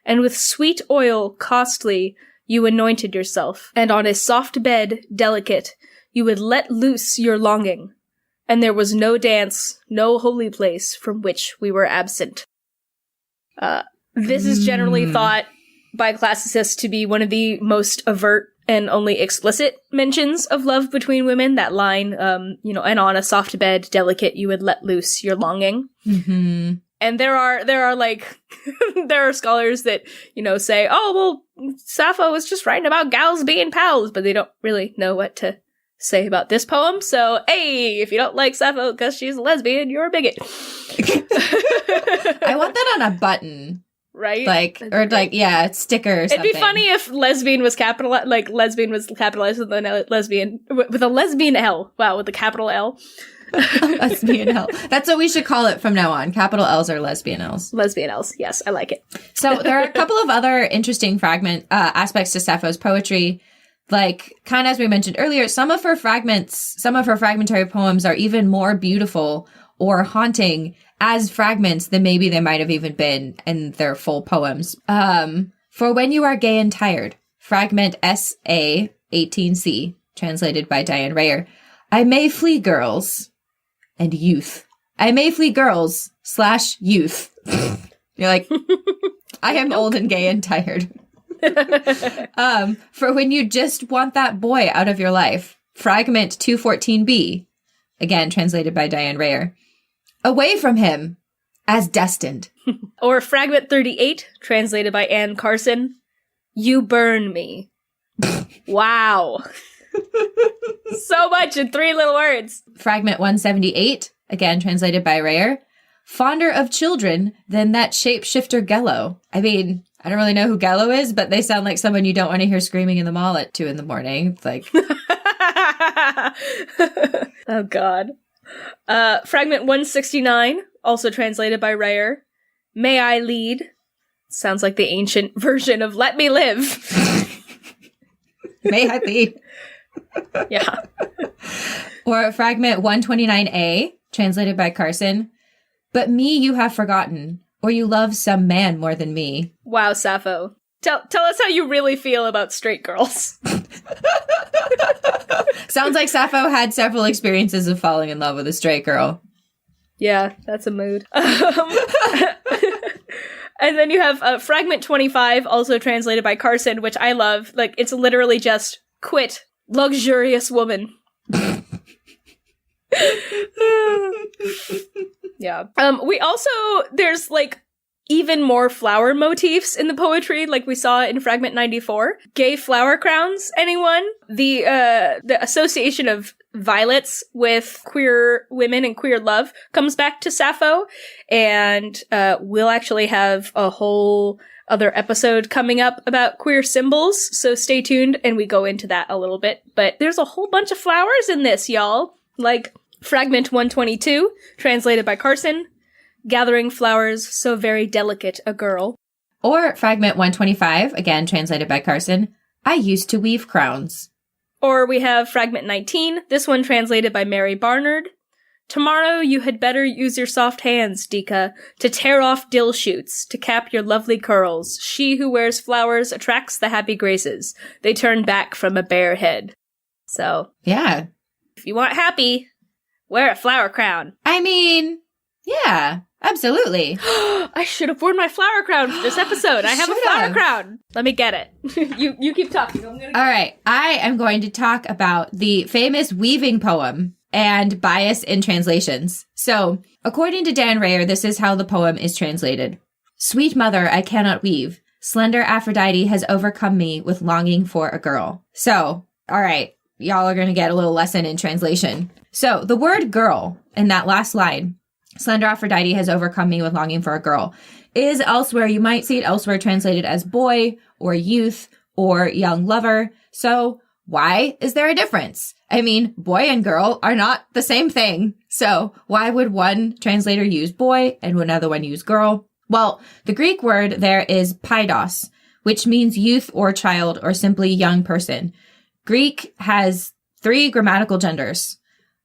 And with sweet oil costly you anointed yourself, and on a soft bed, delicate, you would let loose your longing, and there was no dance, no holy place from which we were absent. This is generally thought by classicists to be one of the most overt and only explicit mentions of love between women. That line, and on a soft bed, delicate, you would let loose your longing. Mm-hmm. And there are like, there are scholars that, say, oh, well, Sappho was just writing about gals being pals, but they don't really know what to say about this poem. So, hey, if you don't like Sappho because she's a lesbian, you're a bigot. I want that on a button. Right? A sticker or something. It'd be funny if lesbian was capitalized, with a lesbian, with a lesbian L. Wow, with a capital L. Lesbian L. That's what we should call it from now on. Capital L's are lesbian L's. Lesbian L's. Yes, I like it. So there are a couple of other interesting aspects to Sappho's poetry. Like, kind of as we mentioned earlier, some of her fragmentary poems are even more beautiful or haunting as fragments than maybe they might have even been in their full poems. For When You Are Gay and Tired, fragment SA 18C, translated by Diane Rayer. I may flee girls and youth. I may flee girls / youth. You're like, I am old and gay and tired. For when you just want that boy out of your life. Fragment 214b, again translated by Diane Rayer. Away from him, as destined. Or fragment 38, translated by Anne Carson. You burn me. Wow. So much in 3 little words. Fragment 178, again translated by Rayer. Fonder of children than that shapeshifter Gello. I mean, I don't really know who Gello is, but they sound like someone you don't want to hear screaming in the mall at 2 a.m. It's like... Oh, God. Fragment 169, also translated by Rayer. May I lead? Sounds like the ancient version of Let Me Live. May I lead? Yeah. Or fragment 129a, translated by Carson. But me you have forgotten, or you love some man more than me. Wow, Sappho. Tell us how you really feel about straight girls. Sounds like Sappho had several experiences of falling in love with a straight girl. Yeah, that's a mood. And then you have Fragment 25, also translated by Carson, which I love. Like, it's literally just, quit, luxurious woman. Yeah. We also, there's, like, even more flower motifs in the poetry, like we saw in Fragment 94. Gay flower crowns, anyone? The association of violets with queer women and queer love comes back to Sappho, and we'll actually have a whole other episode coming up about queer symbols, so stay tuned and we go into that a little bit. But there's a whole bunch of flowers in this, y'all. Like Fragment 122, translated by Carson, gathering flowers so very delicate a girl. Or Fragment 125, again translated by Carson, I used to weave crowns. Or we have Fragment 19, this one translated by Mary Barnard. Tomorrow you had better use your soft hands, Dika, to tear off dill shoots, to cap your lovely curls. She who wears flowers attracts the happy graces. They turn back from a bare head. So, yeah. If you want happy, wear a flower crown. I mean, yeah, absolutely. I should have worn my flower crown for this episode. I have a flower crown. Let me get it. You keep talking. All right. I am going to talk about the famous weaving poem and bias in translations. So, according to Dan Rayer, this is how the poem is translated. Sweet mother, I cannot weave. Slender Aphrodite has overcome me with longing for a girl. So, all right. Y'all are going to get a little lesson in translation. So, the word girl in that last line, Slender Aphrodite has overcome me with longing for a girl, is elsewhere. You might see it elsewhere translated as boy or youth or young lover. So why is there a difference? I mean, boy and girl are not the same thing. So why would one translator use boy and another one use girl? Well, the Greek word there is paidos, which means youth or child or simply young person. Greek has 3 grammatical genders,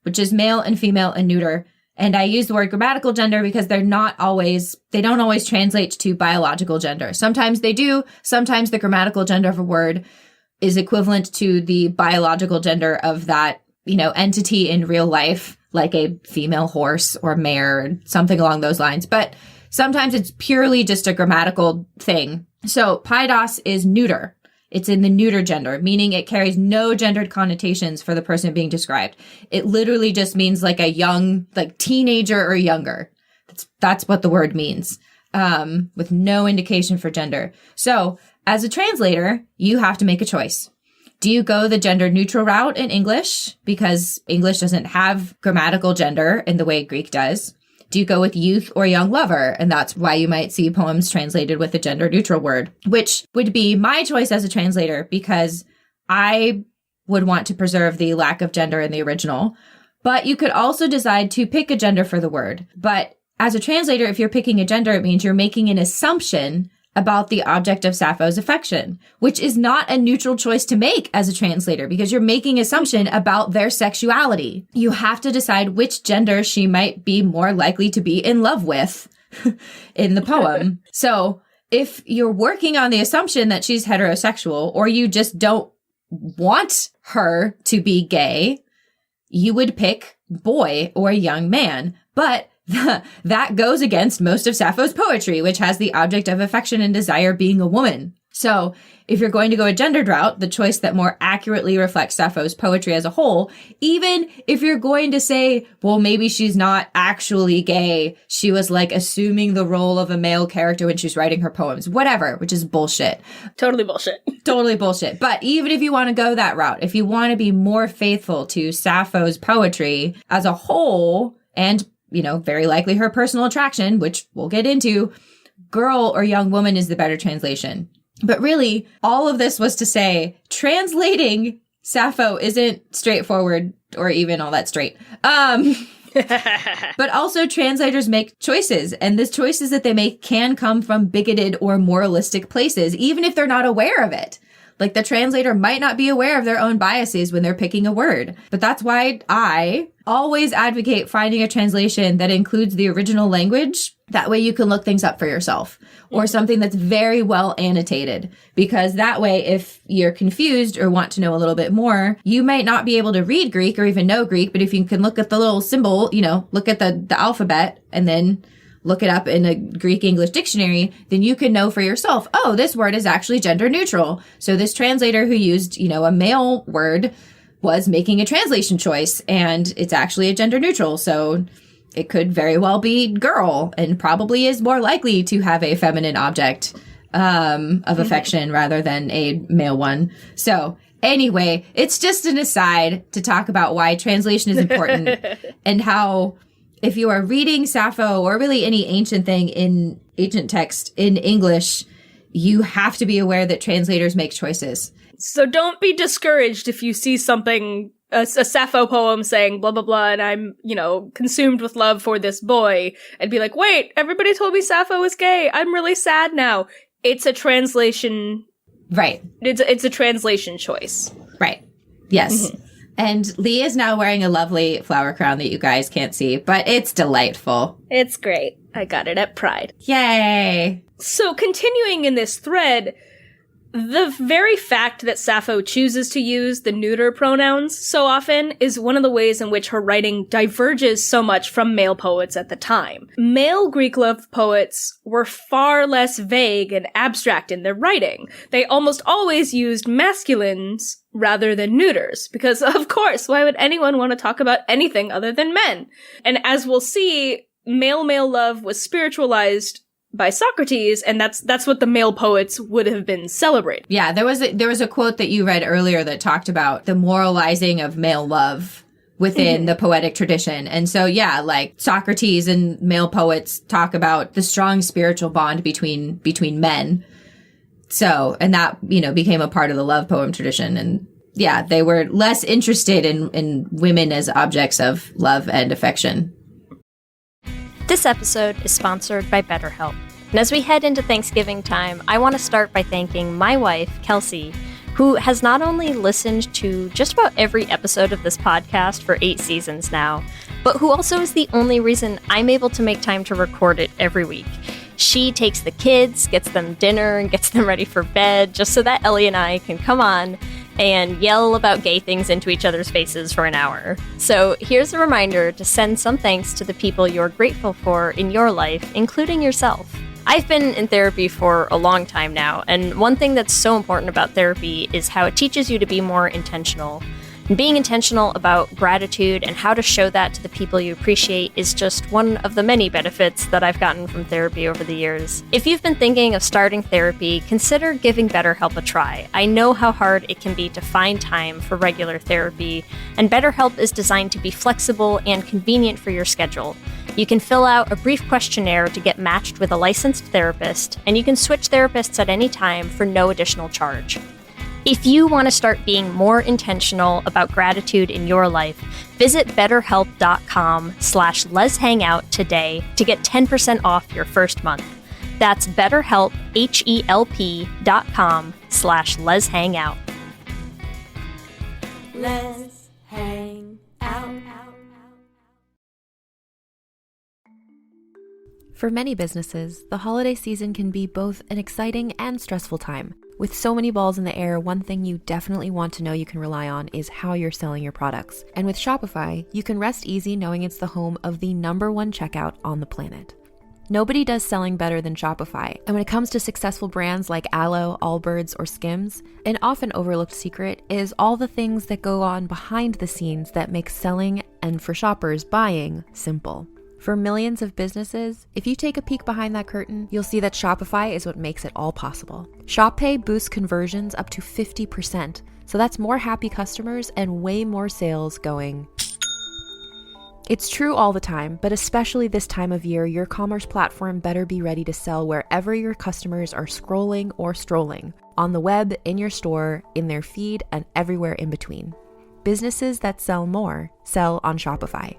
which is male and female and neuter. And I use the word grammatical gender because they don't always translate to biological gender. Sometimes they do. Sometimes the grammatical gender of a word is equivalent to the biological gender of that, entity in real life, like a female horse or mare, something along those lines. But sometimes it's purely just a grammatical thing. So paidos is neuter. It's in the neuter gender, meaning it carries no gendered connotations for the person being described. It literally just means like a young, like teenager or younger. That's what the word means, with no indication for gender. So as a translator, you have to make a choice. Do you go the gender neutral route in English because English doesn't have grammatical gender in the way Greek does? Do you go with youth or young lover? And that's why you might see poems translated with a gender neutral word, which would be my choice as a translator because I would want to preserve the lack of gender in the original. But you could also decide to pick a gender for the word. But as a translator, if you're picking a gender, it means you're making an assumption about the object of Sappho's affection, which is not a neutral choice to make as a translator because you're making assumption about their sexuality. You have to decide which gender she might be more likely to be in love with in the poem. So if you're working on the assumption that she's heterosexual or you just don't want her to be gay, you would pick boy or young man. But that goes against most of Sappho's poetry, which has the object of affection and desire being a woman. So if you're going to go a gendered route, the choice that more accurately reflects Sappho's poetry as a whole, even if you're going to say, well, maybe she's not actually gay, she was like assuming the role of a male character when she's writing her poems, whatever, which is bullshit. Totally bullshit. Totally bullshit. But even if you want to go that route, if you want to be more faithful to Sappho's poetry as a whole, and very likely her personal attraction, which we'll get into, girl or young woman is the better translation. But really, all of this was to say, translating Sappho isn't straightforward or even all that straight. But also translators make choices, and the choices that they make can come from bigoted or moralistic places, even if they're not aware of it. Like the translator might not be aware of their own biases when they're picking a word. But that's why I always advocate finding a translation that includes the original language That way you can look things up for yourself, or something that's very well annotated, because that way, if you're confused or want to know a little bit more, you might not be able to read Greek or even know Greek, but if you can look at the little symbol, look at the alphabet and then look it up in a Greek English dictionary, then you can know for yourself, oh, this word is actually gender neutral. So this translator who used, a male word was making a translation choice, and it's actually a gender neutral. So it could very well be girl, and probably is more likely to have a feminine object of affection rather than a male one. So anyway, it's just an aside to talk about why translation is important and how if you are reading Sappho or really any ancient text in English, you have to be aware that translators make choices. So don't be discouraged if you see something, a Sappho poem saying blah, blah, blah, and I'm, consumed with love for this boy, and be like, wait, everybody told me Sappho was gay. I'm really sad now. It's a translation. Right. It's a translation choice. Right. Yes. Mm-hmm. And Leigh is now wearing a lovely flower crown that you guys can't see, but it's delightful. It's great. I got it at Pride. Yay! So continuing in this thread, the very fact that Sappho chooses to use the neuter pronouns so often is one of the ways in which her writing diverges so much from male poets at the time. Male Greek love poets were far less vague and abstract in their writing. They almost always used masculines rather than neuters, because of course, why would anyone want to talk about anything other than men? And as we'll see, male-male love was spiritualized by Socrates, and that's what the male poets would have been celebrating. Yeah, there was a quote that you read earlier that talked about the moralizing of male love within the poetic tradition. And so, yeah, like Socrates and male poets talk about the strong spiritual bond between men. So, and that, became a part of the love poem tradition. And yeah, they were less interested in women as objects of love and affection. This episode is sponsored by BetterHelp. And as we head into Thanksgiving time, I want to start by thanking my wife, Kelsey, who has not only listened to just about every episode of this podcast for 8 seasons now, but who also is the only reason I'm able to make time to record it every week. She takes the kids, gets them dinner, and gets them ready for bed just so that Ellie and I can come on and yell about gay things into each other's faces for an hour. So here's a reminder to send some thanks to the people you're grateful for in your life, including yourself. I've been in therapy for a long time now, and one thing that's so important about therapy is how it teaches you to be more intentional. And being intentional about gratitude and how to show that to the people you appreciate is just one of the many benefits that I've gotten from therapy over the years. If you've been thinking of starting therapy, consider giving BetterHelp a try. I know how hard it can be to find time for regular therapy, and BetterHelp is designed to be flexible and convenient for your schedule. You can fill out a brief questionnaire to get matched with a licensed therapist, and you can switch therapists at any time for no additional charge. If you want to start being more intentional about gratitude in your life, visit betterhelp.com/leshangout today to get 10% off your first month. That's BetterHelp, HELP.com/leshangout. Let's hang out. For many businesses, the holiday season can be both an exciting and stressful time. With so many balls in the air, one thing you definitely want to know you can rely on is how you're selling your products. And with Shopify, you can rest easy knowing it's the home of the #1 checkout on the planet. Nobody does selling better than Shopify. And when it comes to successful brands like Aloe, Allbirds, or Skims, an often overlooked secret is all the things that go on behind the scenes that make selling, and for shoppers, buying, simple. For millions of businesses, if you take a peek behind that curtain, you'll see that Shopify is what makes it all possible. Shop Pay boosts conversions up to 50%, so that's more happy customers and way more sales going. It's true all the time, but especially this time of year, your commerce platform better be ready to sell wherever your customers are scrolling or strolling, on the web, in your store, in their feed, and everywhere in between. Businesses that sell more sell on Shopify.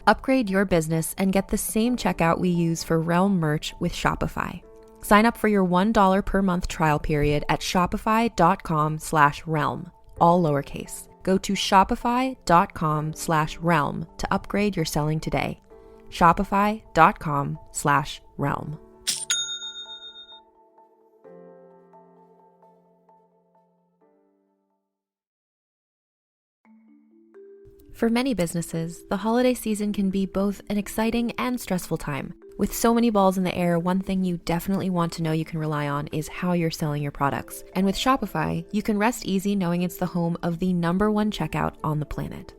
Upgrade your business and get the same checkout we use for Realm merch with Shopify. Sign up for your $1 per month trial period at shopify.com/realm, all lowercase. Go to shopify.com/realm to upgrade your selling today. Shopify.com/realm. For many businesses, the holiday season can be both an exciting and stressful time. With so many balls in the air, one thing you definitely want to know you can rely on is how you're selling your products. And with Shopify, you can rest easy knowing it's the home of the #1 checkout on the planet.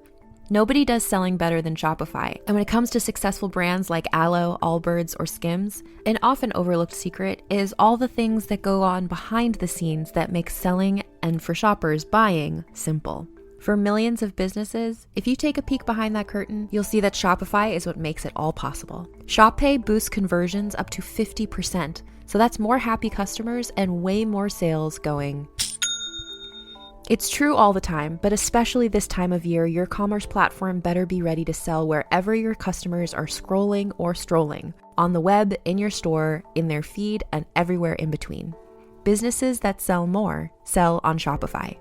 Nobody does selling better than Shopify. And when it comes to successful brands like Aloe, Allbirds, or Skims, an often overlooked secret is all the things that go on behind the scenes that make selling, and for shoppers, buying, simple. For millions of businesses, if you take a peek behind that curtain, you'll see that Shopify is what makes it all possible. Shop Pay boosts conversions up to 50%, so that's more happy customers and way more sales going. It's true all the time, but especially this time of year, your commerce platform better be ready to sell wherever your customers are scrolling or strolling, on the web, in your store, in their feed, and everywhere in between. Businesses that sell more sell on Shopify.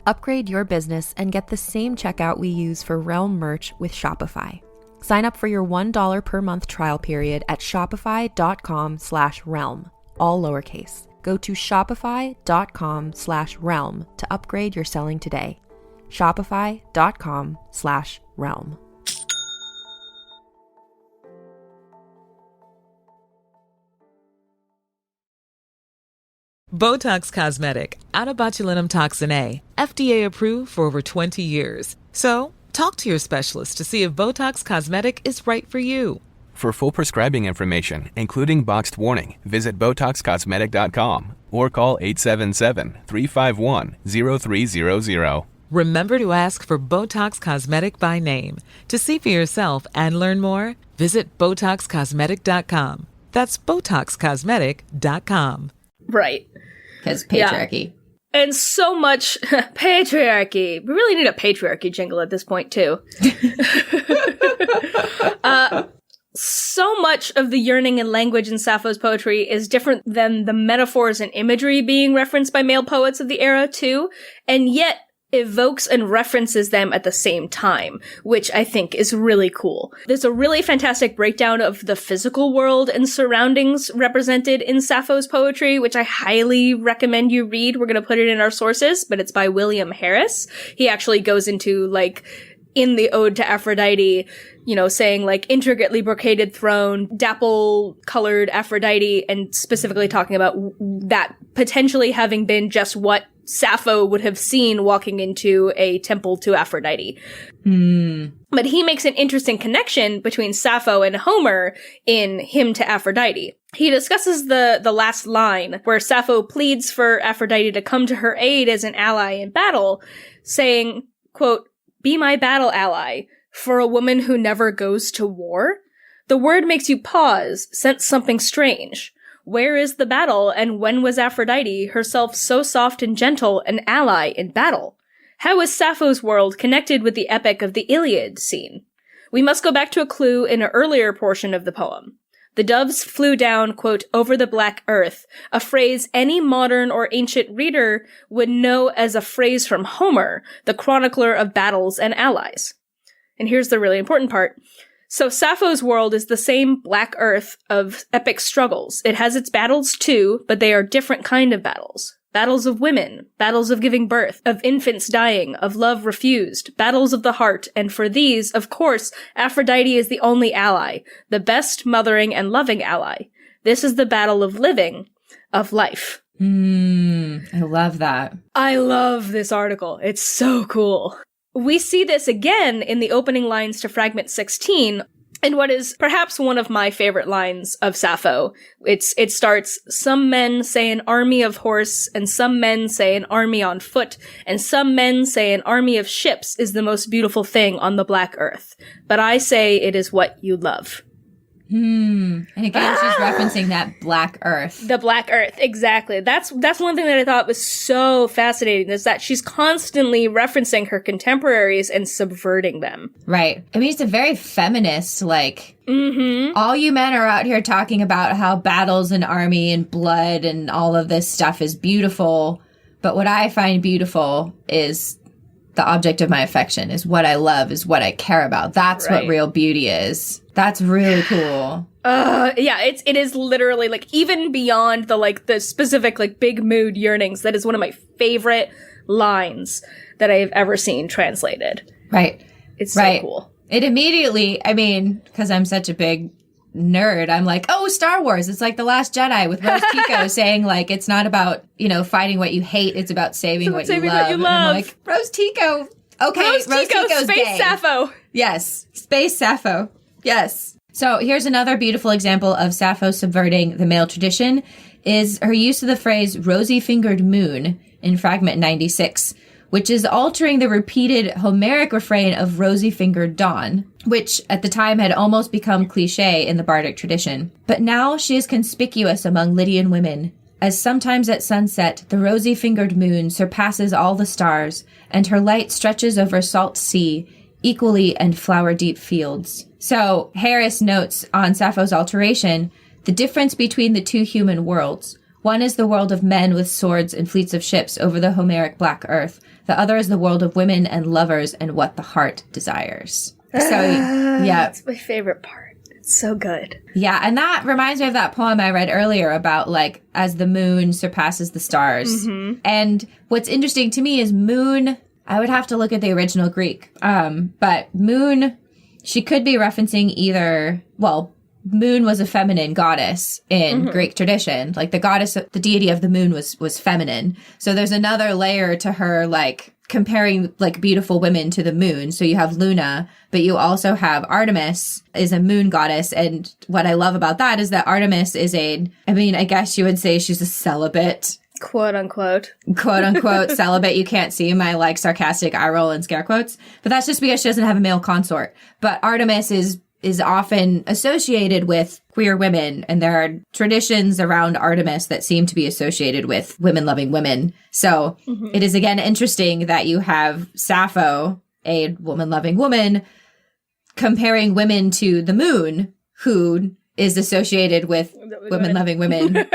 Upgrade your business and get the same checkout we use for Realm merch with Shopify. Sign up for your $1 per month trial period at shopify.com/realm, all lowercase. Go to shopify.com/realm to upgrade your selling today. Shopify.com/realm. Botox Cosmetic, out of botulinum toxin A, FDA approved for over 20 years. So, talk to your specialist to see if Botox Cosmetic is right for you. For full prescribing information, including boxed warning, visit BotoxCosmetic.com or call 877-351-0300. Remember to ask for Botox Cosmetic by name. To see for yourself and learn more, visit BotoxCosmetic.com. That's BotoxCosmetic.com. Right. Because patriarchy. Yeah. And so much patriarchy. We really need a patriarchy jingle at this point, too. So much of the yearning and language in Sappho's poetry is different than the metaphors and imagery being referenced by male poets of the era, too, and yet evokes and references them at the same time, which I think is really cool. There's a really fantastic breakdown of the physical world and surroundings represented in Sappho's poetry, which I highly recommend you read. We're going to put it in our sources, but it's by William Harris. He actually goes into, like, in the Ode to Aphrodite, you know, saying, like, intricately brocaded throne, dapple-colored Aphrodite, and specifically talking about that potentially having been just what Sappho would have seen walking into a temple to Aphrodite. But he makes an interesting connection between Sappho and Homer in Hymn to Aphrodite. He discusses the last line, where Sappho pleads for Aphrodite to come to her aid as an ally in battle, saying, quote, "Be my battle ally, for a woman who never goes to war? The word makes you pause, sense something strange. Where is the battle, and when was Aphrodite, herself so soft and gentle, an ally in battle? How is Sappho's world connected with the epic of the Iliad scene? We must go back to a clue in an earlier portion of the poem. The doves flew down, quote, over the black earth, a phrase any modern or ancient reader would know as a phrase from Homer, the chronicler of battles and allies." And here's the really important part. So Sappho's world is the same black earth of epic struggles. It has its battles too, but they are different kind of battles. Battles of women, battles of giving birth, of infants dying, of love refused, battles of the heart, and for these, of course, Aphrodite is the only ally, the best mothering and loving ally. This is the battle of living, of life. I love that. I love this article. It's so cool. We see this again in the opening lines to Fragment 16, in what is perhaps one of my favorite lines of Sappho. It starts, "Some men say an army of horse, and some men say an army on foot, and some men say an army of ships is the most beautiful thing on the black earth. But I say it is what you love." And again, she's referencing that black earth. The black earth, exactly. That's one thing that I thought was so fascinating, is that she's constantly referencing her contemporaries and subverting them. Right. I mean, it's a very feminist, like, all you men are out here talking about how battles and army and blood and all of this stuff is beautiful, but what I find beautiful is the object of my affection, is what I love, is what I care about. That's what real beauty is. That's really cool. Yeah, it is literally like even beyond the specific like big mood yearnings. That is one of my favorite lines that I have ever seen translated. Right. It's so cool. It immediately, I mean, because I'm such a big nerd, I'm like, oh, Star Wars. It's like The Last Jedi with Rose Tico saying like, it's not about, fighting what you hate. It's about saving what you love. And I'm like, Rose Tico. Okay, Rose Tico's Space gay. Sappho. Yes, Space Sappho. Yes. So here's another beautiful example of Sappho subverting the male tradition is her use of the phrase rosy-fingered moon in Fragment 96, which is altering the repeated Homeric refrain of rosy-fingered dawn, which at the time had almost become cliche in the bardic tradition. But now she is conspicuous among Lydian women, as sometimes at sunset the rosy-fingered moon surpasses all the stars, and her light stretches over salt sea, equally and flower-deep fields. So Harris notes on Sappho's alteration the difference between the two human worlds. One is the world of men with swords and fleets of ships over the Homeric black earth. The other is the world of women and lovers and what the heart desires. So, yeah. That's my favorite part. It's so good. Yeah, and that reminds me of that poem I read earlier about, like, as the moon surpasses the stars. Mm-hmm. And what's interesting to me is moon, I would have to look at the original Greek, but moon, she could be referencing either, moon was a feminine goddess in Greek tradition. Like the goddess, the deity of the moon was feminine. So there's another layer to her, like comparing like beautiful women to the moon. So you have Luna, but you also have Artemis is a moon goddess. And what I love about that is that Artemis is I guess you would say she's a celibate. Quote unquote celibate. You can't see my like sarcastic eye roll and scare quotes, but that's just because she doesn't have a male consort. But Artemis is often associated with queer women, and there are traditions around Artemis that seem to be associated with women loving women. So it is again interesting that you have Sappho, a woman loving woman, comparing women to the moon, who is associated with women loving women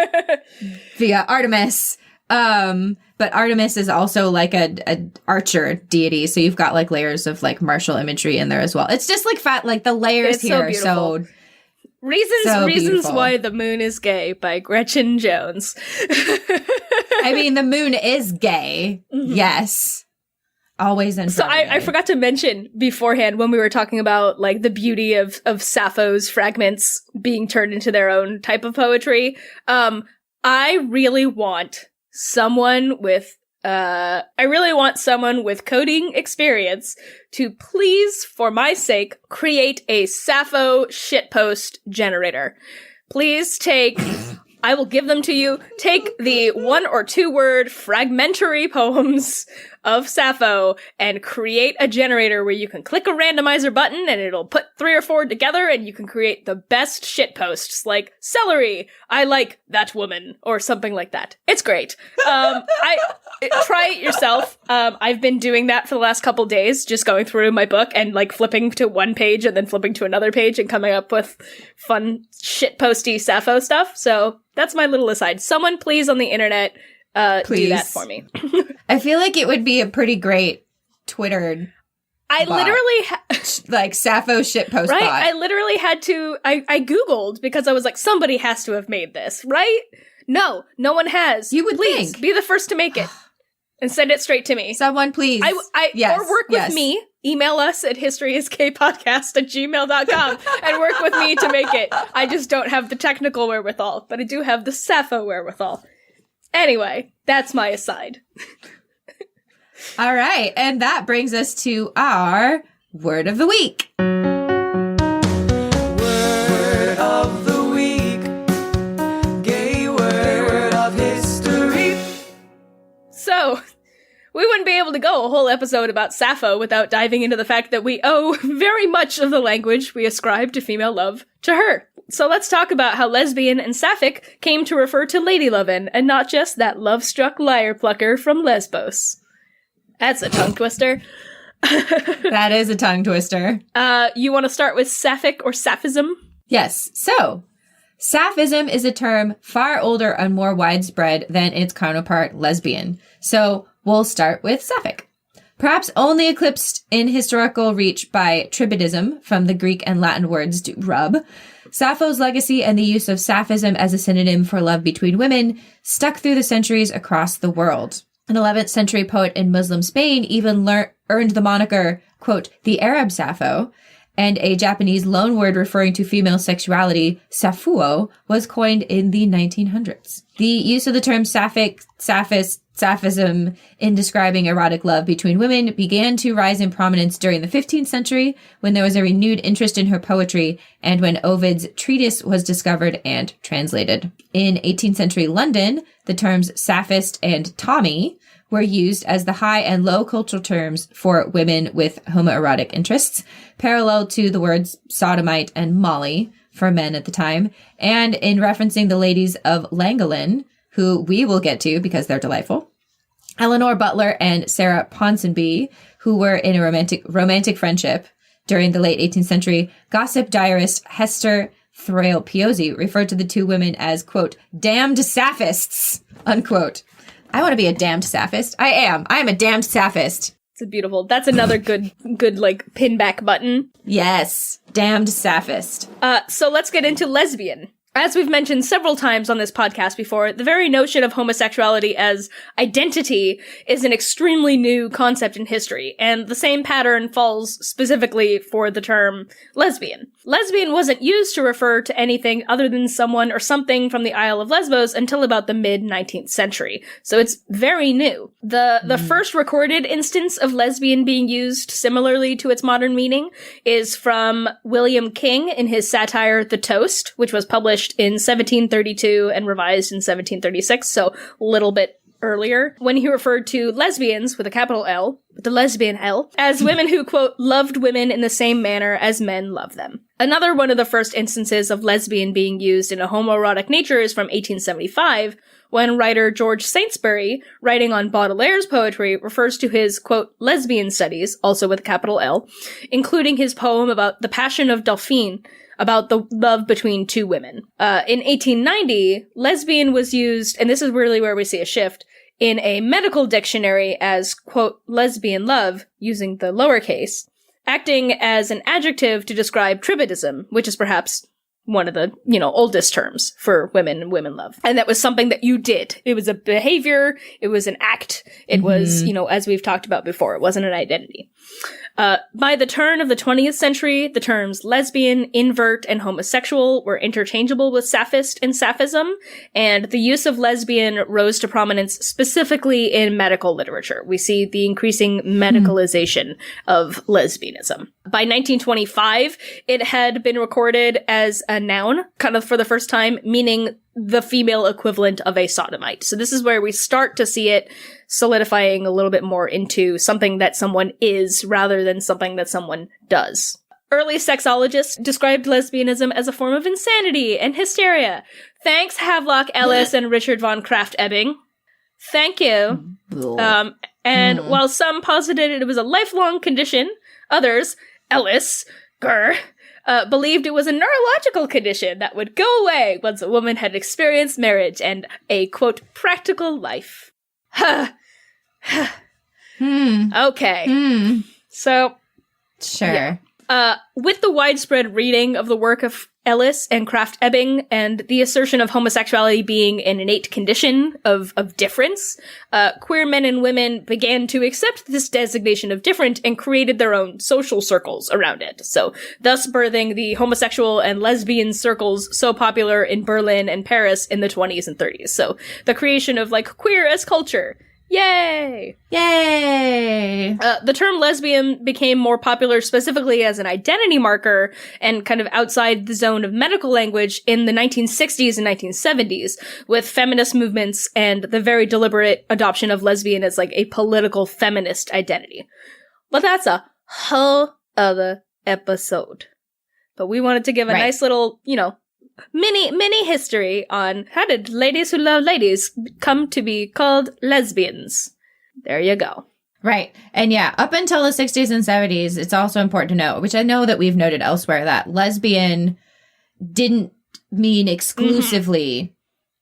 via Artemis. But Artemis is also like a archer deity, so you've got like layers of like martial imagery in there as well. It's just like the layers it's here. So Reasons Why the Moon is Gay by Gretchen Jones. I mean, the moon is gay. Mm-hmm. Yes. Always in So I forgot to mention beforehand when we were talking about like the beauty of Sappho's fragments being turned into their own type of poetry. I really want someone with coding experience to please, for my sake, create a Sappho shitpost generator. Please I will give them to you. Take the 1 or 2 word fragmentary poems of Sappho and create a generator where you can click a randomizer button and it'll put 3 or 4 together and you can create the best shitposts like celery, I like that woman, or something like that. It's great. Try it yourself. I've been doing that for the last couple days, just going through my book and like flipping to one page and then flipping to another page and coming up with fun shitposty Sappho stuff. So that's my little aside. Someone please on the internet do that for me. I feel like it would be a pretty great Twitter like Sappho shitpost bot. I literally had to, I Googled because I was like, somebody has to have made this, right? No one has. You would please think. Be the first to make it and send it straight to me. Someone please. Or work with me. Email us at historyisgaypodcast@gmail.com and work with me to make it. I just don't have the technical wherewithal, but I do have the Sappho wherewithal. Anyway, that's my aside. All right, and that brings us to our Word of the Week. Word of the week. Gay word of history. So, we wouldn't be able to go a whole episode about Sappho without diving into the fact that we owe very much of the language we ascribe to female love to her. So let's talk about how lesbian and sapphic came to refer to lady-lovin', and not just that love-struck lyre plucker from Lesbos. That's a tongue twister. That is a tongue twister. You want to start with sapphic or sapphism? Yes. So, sapphism is a term far older and more widespread than its counterpart lesbian. So, we'll start with sapphic. Perhaps only eclipsed in historical reach by tribadism, from the Greek and Latin words to rub, Sappho's legacy and the use of sapphism as a synonym for love between women stuck through the centuries across the world. An 11th century poet in Muslim Spain even earned the moniker, quote, the Arab Sappho, and a Japanese loanword referring to female sexuality, Sappho, was coined in the 1900s. The use of the term sapphic, sapphism in describing erotic love between women began to rise in prominence during the 15th century, when there was a renewed interest in her poetry and when Ovid's treatise was discovered and translated. In 18th century London, the terms sapphist and Tommy were used as the high and low cultural terms for women with homoerotic interests, parallel to the words sodomite and molly for men at the time, and in referencing the ladies of Llangollen, who we will get to because they're delightful. Eleanor Butler and Sarah Ponsonby, who were in a romantic friendship during the late 18th century, gossip diarist Hester Thrale Piozzi referred to the two women as, quote, damned saphists, unquote. I want to be a damned sapphist. I am a damned sapphist. It's a beautiful, that's another good like pin back button. Yes. Damned sapphist. So let's get into lesbian. As we've mentioned several times on this podcast before, the very notion of homosexuality as identity is an extremely new concept in history, and the same pattern falls specifically for the term lesbian. Lesbian wasn't used to refer to anything other than someone or something from the Isle of Lesbos until about the mid-19th century, so it's very new. The first recorded instance of lesbian being used similarly to its modern meaning is from William King in his satire The Toast, which was published in 1732 and revised in 1736, so a little bit earlier, when he referred to lesbians, with a capital L, with the lesbian L, as women who, quote, loved women in the same manner as men love them. Another one of the first instances of lesbian being used in a homoerotic nature is from 1875, when writer George Saintsbury, writing on Baudelaire's poetry, refers to his, quote, lesbian studies, also with a capital L, including his poem about the passion of Delphine, about the love between two women. In 1890, lesbian was used, and this is really where we see a shift, in a medical dictionary as, quote, lesbian love, using the lowercase, acting as an adjective to describe tribadism, which is perhaps one of the, oldest terms for women and women love. And that was something that you did. It was a behavior, it was an act, it was, as we've talked about before, it wasn't an identity. By the turn of the 20th century, the terms lesbian, invert, and homosexual were interchangeable with sapphist and sapphism, and the use of lesbian rose to prominence specifically in medical literature. We see the increasing medicalization of lesbianism. By 1925, it had been recorded as a noun, kind of for the first time, meaning the female equivalent of a sodomite. So this is where we start to see it solidifying a little bit more into something that someone is rather than something that someone does. Early sexologists described lesbianism as a form of insanity and hysteria. Thanks, Havelock Ellis and Richard von Krafft-Ebing. Thank you. And while some posited it was a lifelong condition, others, Ellis, believed it was a neurological condition that would go away once a woman had experienced marriage and a, quote, practical life. Okay. So, sure. Yeah. With the widespread reading of the work of Ellis and Krafft-Ebing and the assertion of homosexuality being an innate condition of difference, queer men and women began to accept this designation of different and created their own social circles around it. So, thus birthing the homosexual and lesbian circles so popular in Berlin and Paris in the 20s and 30s. So, the creation of, queer as culture. Yay! Yay! The term lesbian became more popular specifically as an identity marker and kind of outside the zone of medical language in the 1960s and 1970s, with feminist movements and the very deliberate adoption of lesbian as a political feminist identity. But that's a whole other episode. But we wanted to give a nice little, mini history on how did ladies who love ladies come to be called lesbians. There you go. Right. And yeah, up until the 60s and 70s, it's also important to note, which I know that we've noted elsewhere, that lesbian didn't mean exclusively.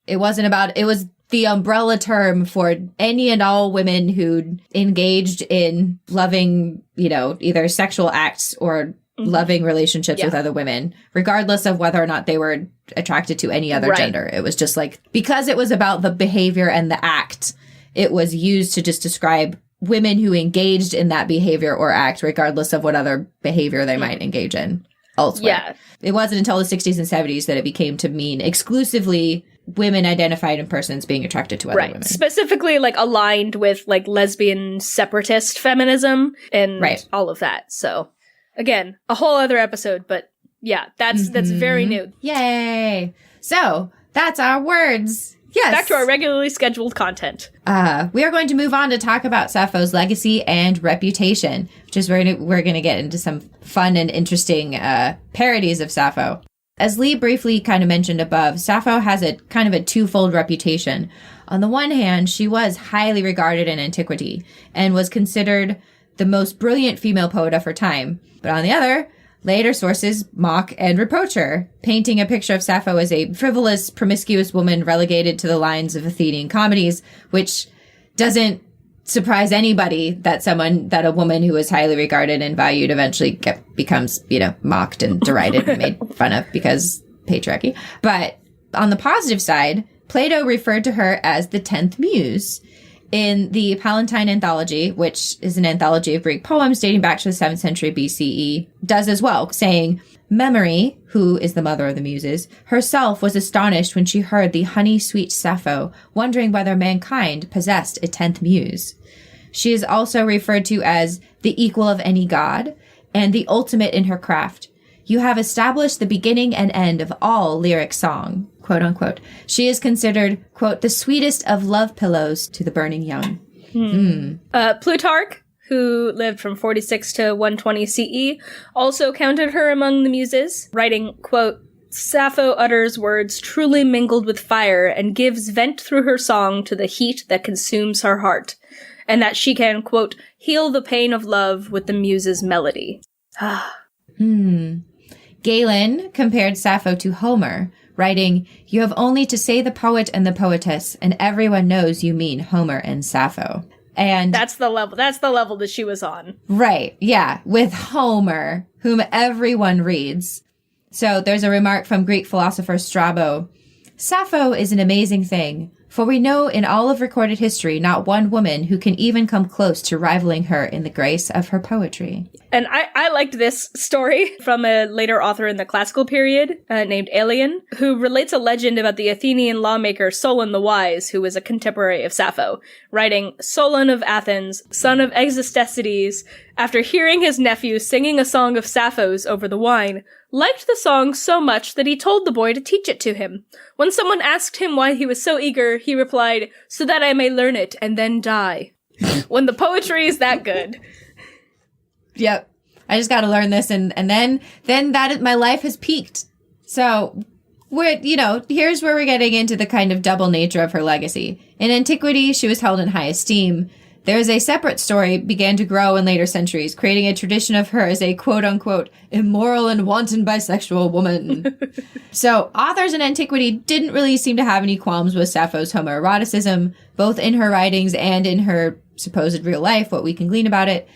It wasn't about, it was the umbrella term for any and all women who engaged in loving, either sexual acts or loving relationships with other women, regardless of whether or not they were attracted to any other gender. It was just like, because it was about the behavior and the act, it was used to just describe women who engaged in that behavior or act, regardless of what other behavior they might engage in elsewhere. Yeah. It wasn't until the 60s and 70s that it became to mean exclusively women identified in persons being attracted to other women. Specifically, like, aligned with, like, lesbian separatist feminism and all of that. So, again, a whole other episode, but yeah, that's very new. Yay! So, that's our words. Yes. Back to our regularly scheduled content. We are going to move on to talk about Sappho's legacy and reputation, which is where we're going to get into some fun and interesting parodies of Sappho. As Leigh briefly kind of mentioned above, Sappho has a kind of a twofold reputation. On the one hand, she was highly regarded in antiquity and was considered the most brilliant female poet of her time. But on the other, later sources mock and reproach her, painting a picture of Sappho as a frivolous, promiscuous woman relegated to the lines of Athenian comedies, which doesn't surprise anybody that a woman who was highly regarded and valued eventually becomes, mocked and derided and made fun of because patriarchy. But on the positive side, Plato referred to her as the 10th muse. In the Palatine Anthology, which is an anthology of Greek poems dating back to the 7th century BCE, does as well, saying, Memory, who is the mother of the muses, herself was astonished when she heard the honey-sweet Sappho, wondering whether mankind possessed a 10th muse. She is also referred to as the equal of any god, and the ultimate in her craft. You have established the beginning and end of all lyric song, quote unquote. She is considered, quote, the sweetest of love pillows to the burning young. Plutarch, who lived from 46 to 120 CE, also counted her among the muses, writing, quote, Sappho utters words truly mingled with fire and gives vent through her song to the heat that consumes her heart, and that she can, quote, heal the pain of love with the muse's melody. Galen compared Sappho to Homer, writing, You have only to say the poet and the poetess, and everyone knows you mean Homer and Sappho. And that's the level that she was on. Right, yeah, with Homer, whom everyone reads. So there's a remark from Greek philosopher Strabo. Sappho is an amazing thing, for we know in all of recorded history not one woman who can even come close to rivaling her in the grace of her poetry. And I liked this story from a later author in the classical period named Aelian, who relates a legend about the Athenian lawmaker Solon the Wise, who was a contemporary of Sappho, writing, Solon of Athens, son of Existesides, after hearing his nephew singing a song of Sappho's over the wine, liked the song so much that he told the boy to teach it to him. When someone asked him why he was so eager, he replied, so that I may learn it and then die. When the poetry is that good. Yep. I just got to learn this and then my life has peaked. So here's where we're getting into the kind of double nature of her legacy. In antiquity, she was held in high esteem. There's a separate story began to grow in later centuries, creating a tradition of her as a quote-unquote immoral and wanton bisexual woman. So authors in antiquity didn't really seem to have any qualms with Sappho's homoeroticism, both in her writings and in her supposed real life, what we can glean about it,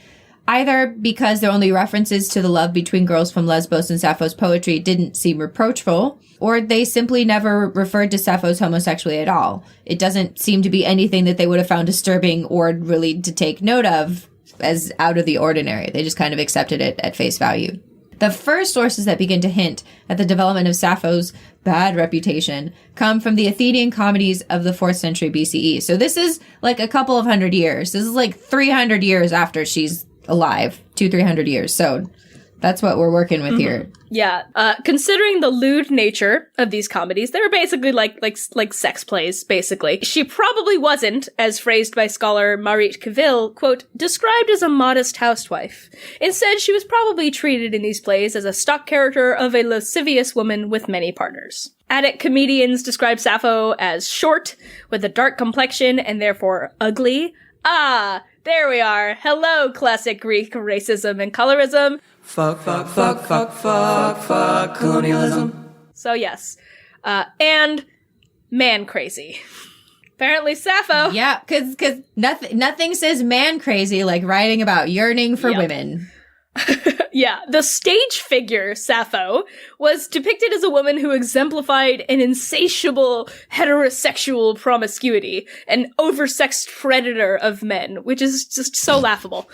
either because their only references to the love between girls from Lesbos and Sappho's poetry didn't seem reproachful, or they simply never referred to Sappho's homosexuality at all. It doesn't seem to be anything that they would have found disturbing or really to take note of as out of the ordinary. They just kind of accepted it at face value. The first sources that begin to hint at the development of Sappho's bad reputation come from the Athenian comedies of the 4th century BCE. So this is like a couple of hundred years. This is like 300 years after she's alive, 200-300 years. So that's what we're working with here. Yeah. Considering the lewd nature of these comedies, they were basically like sex plays, basically. She probably wasn't, as phrased by scholar Marit Cavil, quote, described as a modest housewife. Instead, she was probably treated in these plays as a stock character of a lascivious woman with many partners. Attic comedians describe Sappho as short, with a dark complexion, and therefore ugly. Ah, there we are. Hello, classic Greek racism and colorism. Fuck, colonialism. So yes. And man crazy. Apparently Sappho. Yeah, because nothing says man crazy like writing about yearning for women. Yeah, the stage figure, Sappho, was depicted as a woman who exemplified an insatiable heterosexual promiscuity, an oversexed predator of men, which is just so laughable.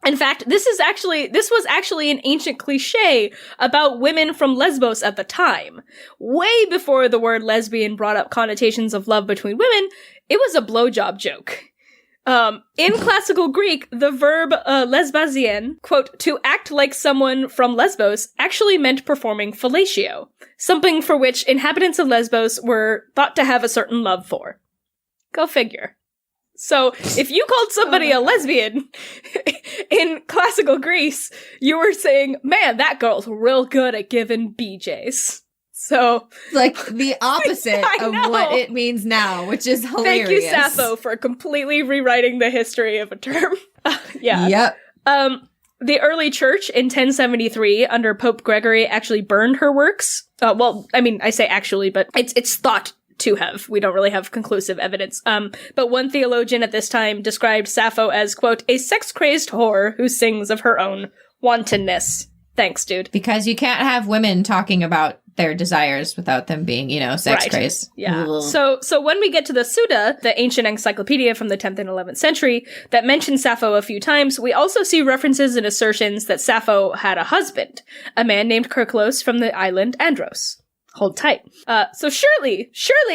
In fact, this was actually an ancient cliche about women from Lesbos at the time. Way before the word lesbian brought up connotations of love between women, it was a blowjob joke. In classical Greek, the verb lesbasien, quote, to act like someone from Lesbos, actually meant performing fellatio, something for which inhabitants of Lesbos were thought to have a certain love for. Go figure. So, if you called somebody a lesbian in classical Greece, you were saying, man, that girl's real good at giving BJs. So, like the opposite of what it means now, which is hilarious. Thank you, Sappho, for completely rewriting the history of a term. Yeah. Yep. The early church in 1073 under Pope Gregory actually burned her works. Well, I mean, I say actually, but it's thought to have. We don't really have conclusive evidence. But one theologian at this time described Sappho as, quote, a sex-crazed whore who sings of her own wantonness. Thanks, dude. Because you can't have women talking about their desires without them being, sex crazed. Yeah. Ugh. So when we get to the Suda, the ancient encyclopedia from the 10th and 11th century that mentions Sappho a few times, we also see references and assertions that Sappho had a husband, a man named Kerklos from the island Andros. Hold tight. So surely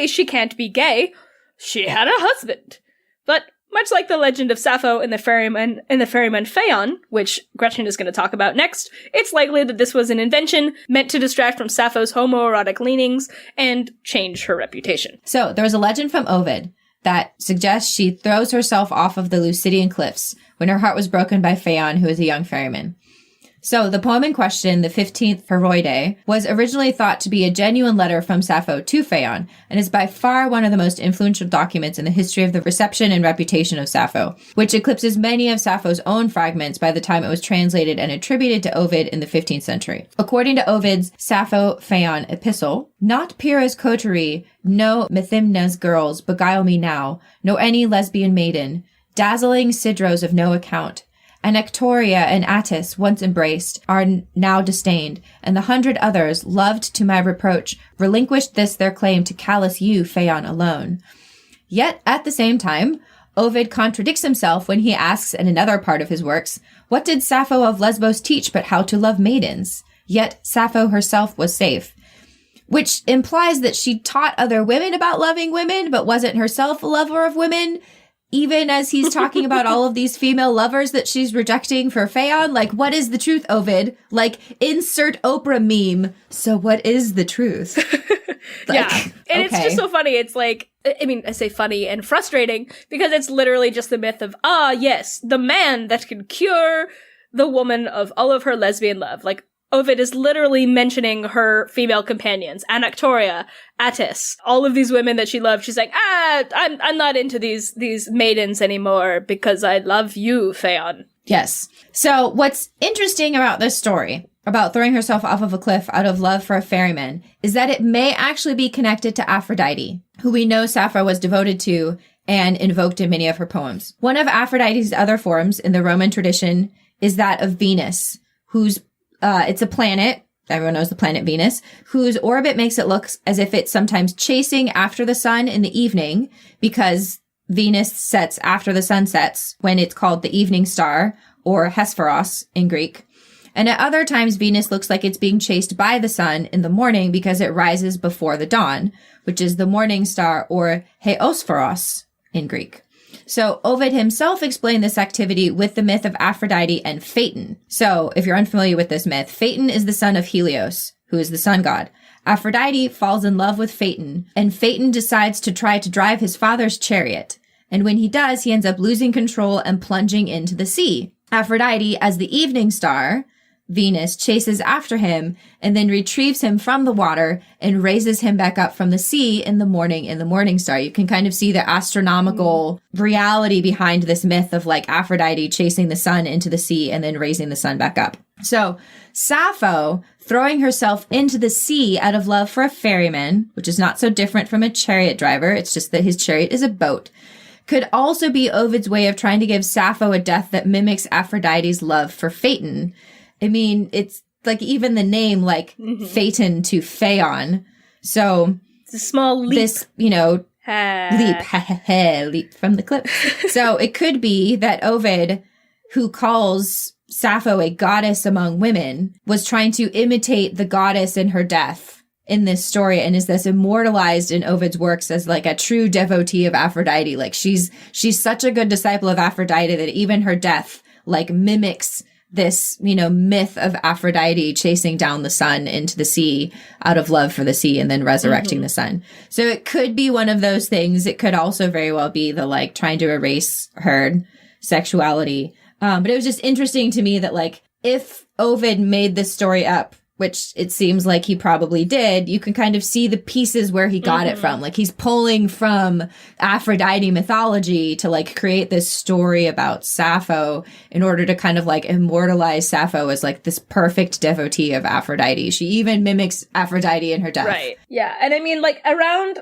she can't be gay. She had a husband. But much like the legend of Sappho in the ferryman Phaon, which Gretchen is going to talk about next, it's likely that this was an invention meant to distract from Sappho's homoerotic leanings and change her reputation. So there was a legend from Ovid that suggests she throws herself off of the Lucidian cliffs when her heart was broken by Phaon, who is a young ferryman. So the poem in question, the 15th Heroide, was originally thought to be a genuine letter from Sappho to Phaon, and is by far one of the most influential documents in the history of the reception and reputation of Sappho, which eclipses many of Sappho's own fragments by the time it was translated and attributed to Ovid in the 15th century. According to Ovid's Sappho-Phaon epistle, not Pyrrha's coterie, no Methymna's girls beguile me now, no any lesbian maiden, dazzling Sidros of no account, Anactoria and Attis, once embraced, are now disdained, and the 100 others, loved to my reproach, relinquished this their claim to callous you, Phaon, alone. Yet, at the same time, Ovid contradicts himself when he asks in another part of his works, what did Sappho of Lesbos teach but how to love maidens? Yet Sappho herself was safe. Which implies that she taught other women about loving women, but wasn't herself a lover of women, even as he's talking about all of these female lovers that she's rejecting for Phaon. Like, what is the truth, Ovid? Like, insert Oprah meme. So what is the truth? Yeah. And it's just so funny. It's like, I mean, I say funny and frustrating because it's literally just the myth of, yes, the man that can cure the woman of all of her lesbian love. Like, Ovid is literally mentioning her female companions, Anactoria, Attis, all of these women that she loved. She's like, I'm not into these maidens anymore because I love you, Phaon. Yes. So what's interesting about this story, about throwing herself off of a cliff out of love for a ferryman, is that it may actually be connected to Aphrodite, who we know Sappho was devoted to and invoked in many of her poems. One of Aphrodite's other forms in the Roman tradition is that of Venus, whose it's a planet, everyone knows the planet Venus, whose orbit makes it look as if it's sometimes chasing after the sun in the evening, because Venus sets after the sun sets when it's called the evening star, or Hesperos in Greek. And at other times, Venus looks like it's being chased by the sun in the morning because it rises before the dawn, which is the morning star, or Heosphoros in Greek. So Ovid himself explained this activity with the myth of Aphrodite and Phaeton. So if you're unfamiliar with this myth, Phaeton is the son of Helios, who is the sun god. Aphrodite falls in love with Phaeton, and Phaeton decides to try to drive his father's chariot. And when he does, he ends up losing control and plunging into the sea. Aphrodite, as the evening star, Venus, chases after him and then retrieves him from the water and raises him back up from the sea in the morning star. You can kind of see the astronomical reality behind this myth of like Aphrodite chasing the sun into the sea and then raising the sun back up. So Sappho throwing herself into the sea out of love for a ferryman, which is not so different from a chariot driver. It's just that his chariot is a boat. Could also be Ovid's way of trying to give Sappho a death that mimics Aphrodite's love for Phaeton. I mean, it's like even the name, like Phaeton to Phaon. So it's a small leap. This, leap from the clip. So it could be that Ovid, who calls Sappho a goddess among women, was trying to imitate the goddess in her death in this story, and is thus immortalized in Ovid's works as like a true devotee of Aphrodite. Like she's such a good disciple of Aphrodite that even her death like mimics this, myth of Aphrodite chasing down the sun into the sea out of love for the sea and then resurrecting the sun. So it could be one of those things. It could also very well be the like trying to erase her sexuality. But it was just interesting to me that like if Ovid made this story up, which it seems like he probably did, you can kind of see the pieces where he got it from. Like he's pulling from Aphrodite mythology to like create this story about Sappho in order to kind of like immortalize Sappho as like this perfect devotee of Aphrodite. She even mimics Aphrodite in her death. Right. Yeah. And I mean, like around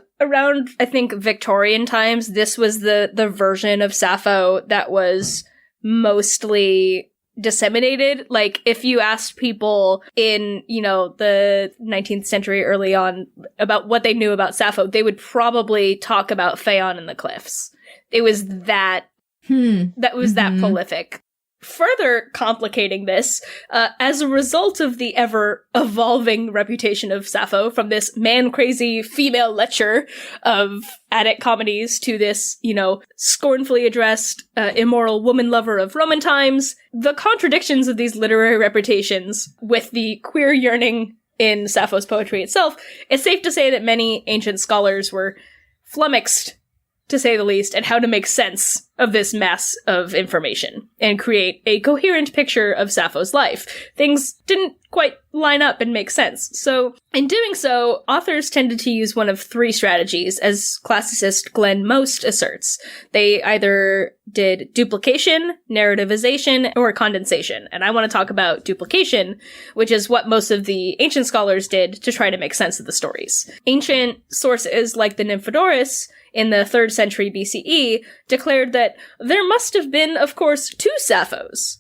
I think Victorian times, this was the version of Sappho that was mostly disseminated. Like if you asked people in, the 19th century early on about what they knew about Sappho, they would probably talk about Phaon and the cliffs. It was that that prolific. Further complicating this, as a result of the ever-evolving reputation of Sappho, from this man-crazy female lecher of Attic comedies to this, scornfully addressed, immoral woman lover of Roman times, the contradictions of these literary reputations with the queer yearning in Sappho's poetry itself, it's safe to say that many ancient scholars were flummoxed, to say the least, at how to make sense of this mass of information and create a coherent picture of Sappho's life. Things didn't quite line up and make sense. So, in doing so, authors tended to use one of three strategies, as classicist Glenn Most asserts. They either did duplication, narrativization, or condensation. And I want to talk about duplication, which is what most of the ancient scholars did to try to make sense of the stories. Ancient sources like the Nymphodorus in the 3rd century BCE declared that there must have been, of course, 2 Sapphos,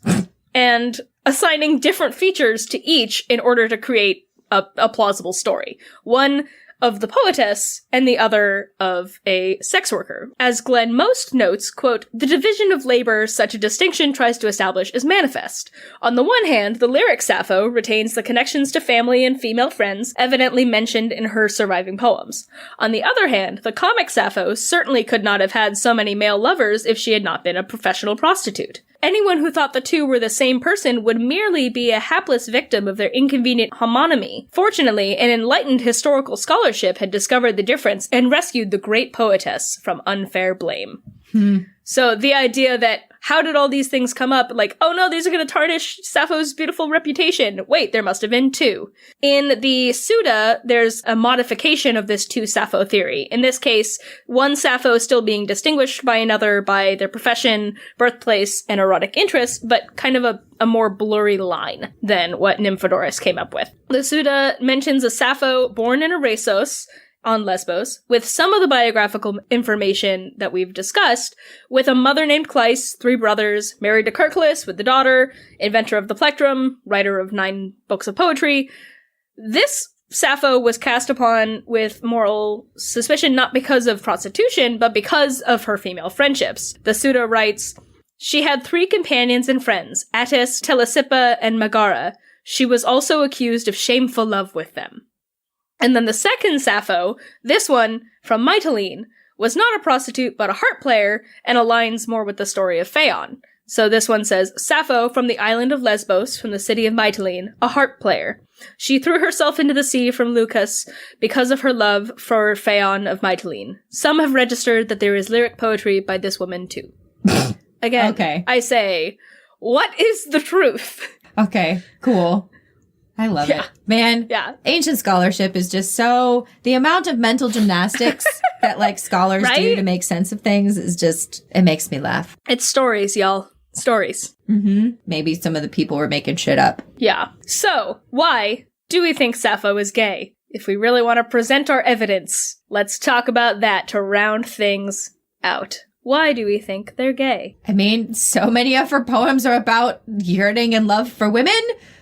and assigning different features to each in order to create a plausible story. One of the poetess and the other of a sex worker. As Glenn Most notes, quote, "The division of labor such a distinction tries to establish is manifest. On the one hand, the lyric Sappho retains the connections to family and female friends evidently mentioned in her surviving poems. On the other hand, the comic Sappho certainly could not have had so many male lovers if she had not been a professional prostitute. Anyone who thought the two were the same person would merely be a hapless victim of their inconvenient homonymy. Fortunately, an enlightened historical scholarship had discovered the difference and rescued the great poetess from unfair blame." So the idea that, how did all these things come up? Like, oh no, these are going to tarnish Sappho's beautiful reputation. Wait, there must have been 2. In the Suda, there's a modification of this 2 Sappho theory. In this case, one Sappho still being distinguished by another by their profession, birthplace, and erotic interests, but kind of a more blurry line than what Nymphodorus came up with. The Suda mentions a Sappho born in Eresos, on Lesbos, with some of the biographical information that we've discussed, with a mother named Cleis, 3 brothers, married to Cercolas with the daughter, inventor of the plectrum, writer of 9 books of poetry. This Sappho was cast upon with moral suspicion not because of prostitution, but because of her female friendships. The Suda writes, "She had 3 companions and friends, Attis, Telesippa, and Megara. She was also accused of shameful love with them." And then the second Sappho, this one from Mytilene, was not a prostitute but a harp player and aligns more with the story of Phaon. So this one says, "Sappho from the island of Lesbos, from the city of Mytilene, a harp player. She threw herself into the sea from Leucas because of her love for Phaon of Mytilene. Some have registered that there is lyric poetry by this woman too." Again, okay. I say, what is the truth? Okay, cool. I love it. Man, ancient scholarship is just so... The amount of mental gymnastics that, like, scholars do to make sense of things is just... It makes me laugh. It's stories, y'all. Stories. Mm-hmm. Maybe some of the people were making shit up. Yeah. So, why Do we think Sappho is gay? If we really want to present our evidence, let's talk about that to round things out. Why do we think they're gay? I mean, so many of her poems are about yearning and love for women,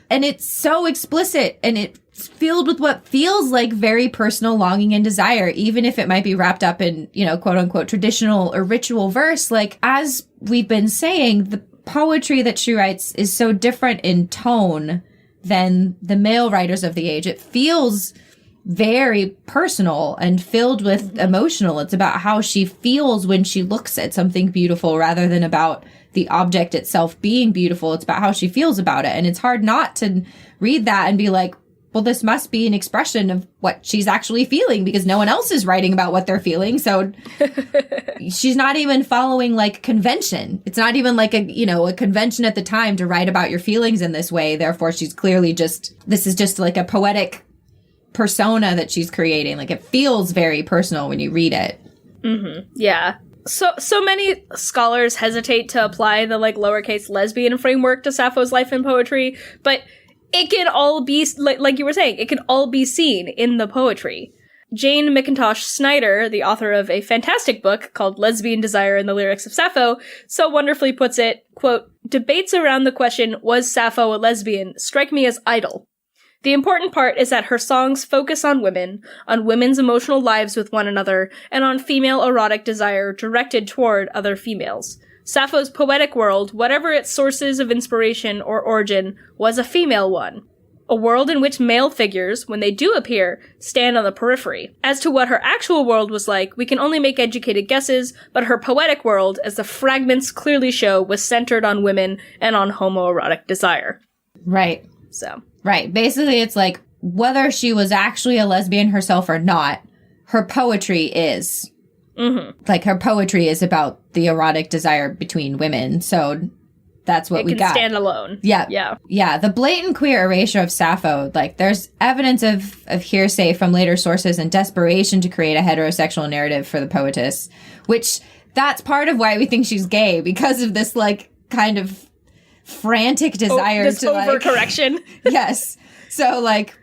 and it's so explicit, and it's filled with what feels like very personal longing and desire, even if it might be wrapped up in, quote unquote, traditional or ritual verse. Like, as we've been saying, the poetry that she writes is so different in tone than the male writers of the age. It feels very personal and filled with emotional. It's about how she feels when she looks at something beautiful rather than about the object itself being beautiful. It's about how she feels about it. And it's hard not to read that and be like, well, this must be an expression of what she's actually feeling because no one else is writing about what they're feeling. So she's not even following like convention. It's not even like a convention at the time to write about your feelings in this way. Therefore, she's clearly this is just like a poetic persona that she's creating. Like, it feels very personal when you read it. Mm-hmm. Yeah. So many scholars hesitate to apply the like lowercase lesbian framework to Sappho's life and poetry, but it can all be, like you were saying, it can all be seen in the poetry. Jane McIntosh Snyder, the author of a fantastic book called Lesbian Desire in the Lyrics of Sappho, so wonderfully puts it, quote, "Debates around the question, was Sappho a lesbian, strike me as idle. The important part is that her songs focus on women, on women's emotional lives with one another, and on female erotic desire directed toward other females. Sappho's poetic world, whatever its sources of inspiration or origin, was a female one. A world in which male figures, when they do appear, stand on the periphery. As to what her actual world was like, we can only make educated guesses, but her poetic world, as the fragments clearly show, was centered on women and on homoerotic desire." Right. So. Right. Basically, it's like, whether she was actually a lesbian herself or not, her poetry is. Mm-hmm. Like, her poetry is about the erotic desire between women. So that's what we got. It can stand alone. Yeah. Yeah. Yeah. The blatant queer erasure of Sappho, like, there's evidence of hearsay from later sources and desperation to create a heterosexual narrative for the poetess, which that's part of why we think she's gay, because of this, like, kind of frantic desire this to overcorrection. Yes. So, like,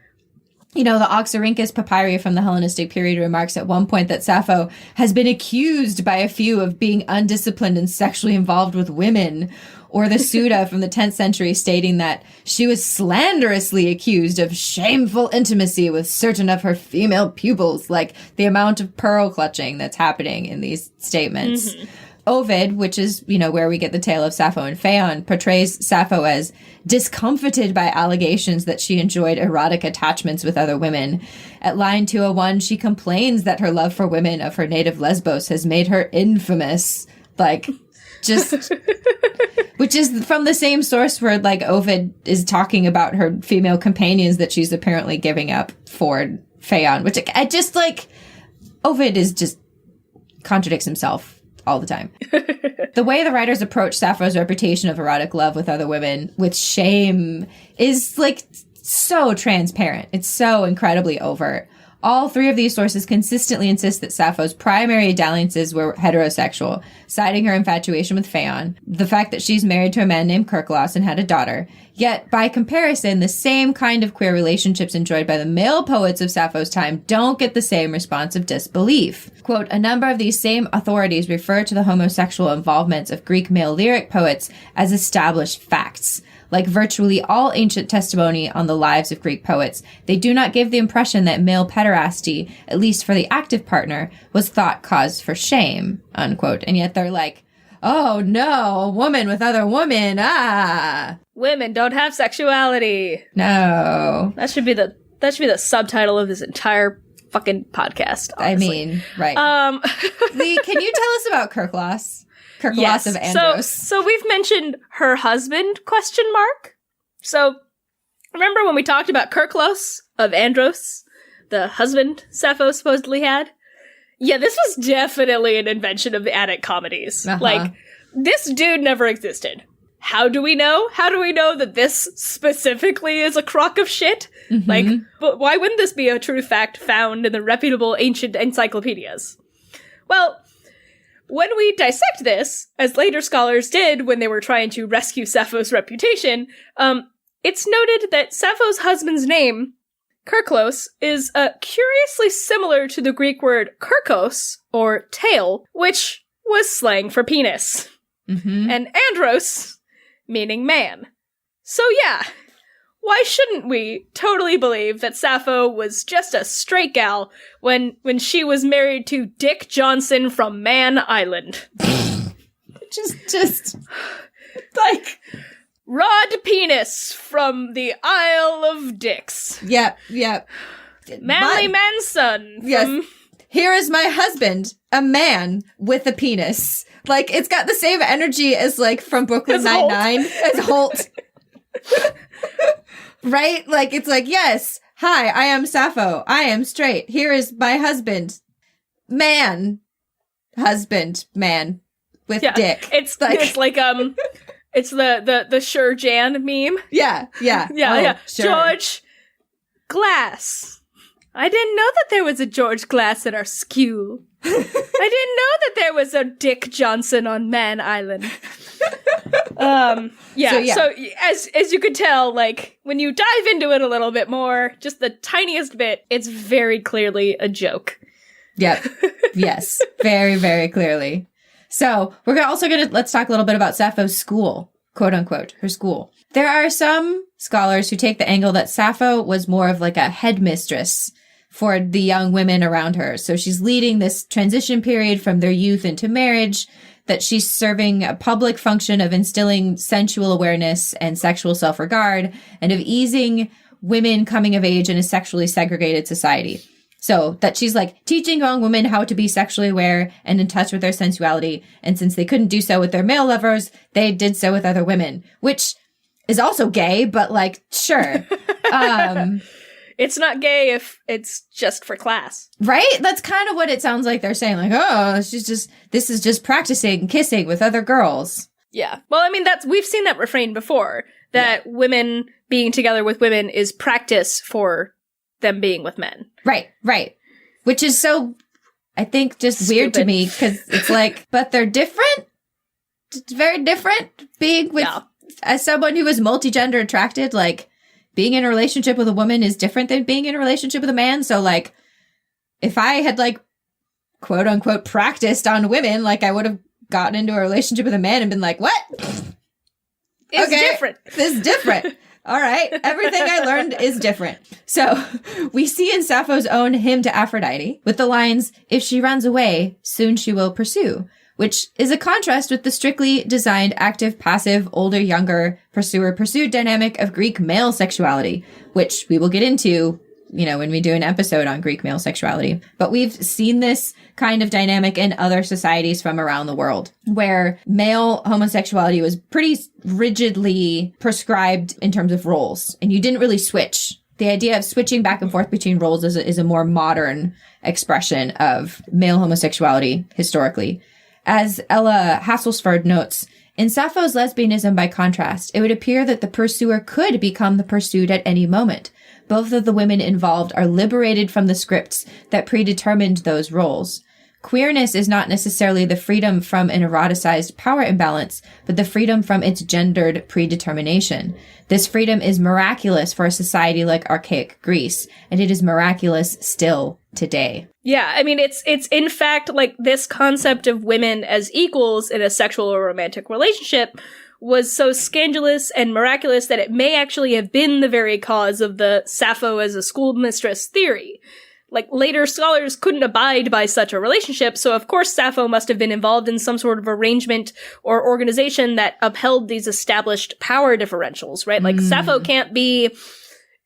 the Oxyrhynchus papyri from the Hellenistic period remarks at one point that Sappho has been accused by a few of being undisciplined and sexually involved with women, or the Suda from the 10th century stating that she was slanderously accused of shameful intimacy with certain of her female pupils, like the amount of pearl clutching that's happening in these statements. Mm-hmm. Ovid, which is, where we get the tale of Sappho and Phaon, portrays Sappho as discomfited by allegations that she enjoyed erotic attachments with other women. At line 201, she complains that her love for women of her native Lesbos has made her infamous. Like, just, which is from the same source where, like, Ovid is talking about her female companions that she's apparently giving up for Phaon, which I just, like, Ovid is just contradicts himself all the time. The way the writers approach Sappho's reputation of erotic love with other women with shame is, like, so transparent. It's so incredibly overt. All three of these sources consistently insist that Sappho's primary dalliances were heterosexual, citing her infatuation with Phaon, the fact that she's married to a man named Kerklos and had a daughter. Yet, by comparison, the same kind of queer relationships enjoyed by the male poets of Sappho's time don't get the same response of disbelief. Quote, "A number of these same authorities refer to the homosexual involvements of Greek male lyric poets as established facts. Like virtually all ancient testimony on the lives of Greek poets, they do not give the impression that male pederasty, at least for the active partner, was thought cause for shame," unquote. And yet they're like, oh no, a woman with other women, Women don't have sexuality. No. That should be the subtitle of this entire fucking podcast, honestly. I mean, right. Leigh, can you tell us about Kerklos? Yes. Of Andros. So we've mentioned her husband, ? So remember when we talked about Kerklos of Andros, the husband Sappho supposedly had? Yeah, this was definitely an invention of the Attic comedies. Uh-huh. Like, this dude never existed. How do we know? How do we know that this specifically is a crock of shit? Mm-hmm. Like, but why wouldn't this be a true fact found in the reputable ancient encyclopedias? Well, when we dissect this, as later scholars did when they were trying to rescue Sappho's reputation, it's noted that Sappho's husband's name Kerklos is curiously similar to the Greek word kerkos, or tail, which was slang for penis. And andros, meaning man. So yeah, why shouldn't we totally believe that Sappho was just a straight gal when she was married to Dick Johnson from Man Island? just like... Rod Penis from the Isle of Dicks. Yep. Manly man's son. Yes. Here is my husband, a man with a penis. Like, it's got the same energy as, like, from Brooklyn Nine-Nine. As Holt. Right? Like, it's like, yes, hi, I am Sappho. I am straight. Here is my husband. Man. Husband. Man. With dick. It's like it's the Sure Jan meme. Yeah. Yeah. Sure. George Glass. I didn't know that there was a George Glass at our school. I didn't know that there was a Dick Johnson on Man Island. So as you could tell, like, when you dive into it a little bit more, just the tiniest bit, it's very clearly a joke. Yep. Yes. Very, very clearly. So we're let's talk a little bit about Sappho's school, quote unquote, her school. There are some scholars who take the angle that Sappho was more of like a headmistress for the young women around her. So she's leading this transition period from their youth into marriage, that she's serving a public function of instilling sensual awareness and sexual self-regard, and of easing women coming of age in a sexually segregated society. So that she's like teaching young women how to be sexually aware and in touch with their sensuality. And since they couldn't do so with their male lovers, they did so with other women, which is also gay, but like, sure. It's not gay if it's just for class. Right? That's kind of what it sounds like they're saying. Like, oh, this is just practicing kissing with other girls. Yeah. Well, I mean, we've seen that refrain before, that women being together with women is practice for them being with men. Right. Which is so, I think, just weird to me, because it's like, but they're different. It's very different being with, as someone who is multigender attracted, like, being in a relationship with a woman is different than being in a relationship with a man. So, like, if I had, like, quote unquote, practiced on women, like, I would have gotten into a relationship with a man and been like, what? It's different. This is different. All right. Everything I learned is different. So we see in Sappho's own hymn to Aphrodite with the lines, if she runs away, soon she will pursue, which is a contrast with the strictly designed active, passive, older, younger, pursuer-pursued dynamic of Greek male sexuality, which we will get into, you know, when we do an episode on Greek male sexuality. But we've seen this kind of dynamic in other societies from around the world, where male homosexuality was pretty rigidly prescribed in terms of roles, and you didn't really switch. The idea of switching back and forth between roles is a more modern expression of male homosexuality historically. As Ella Hasselford notes, in Sappho's lesbianism, by contrast, it would appear that the pursuer could become the pursued at any moment. Both of the women involved are liberated from the scripts that predetermined those roles. Queerness is not necessarily the freedom from an eroticized power imbalance, but the freedom from its gendered predetermination. This freedom is miraculous for a society like archaic Greece, and it is miraculous still today. Yeah, I mean, it's in fact like this concept of women as equals in a sexual or romantic relationship was so scandalous and miraculous that it may actually have been the very cause of the Sappho as a schoolmistress theory. Like, later scholars couldn't abide by such a relationship, so of course Sappho must have been involved in some sort of arrangement or organization that upheld these established power differentials, right? Like, Sappho can't be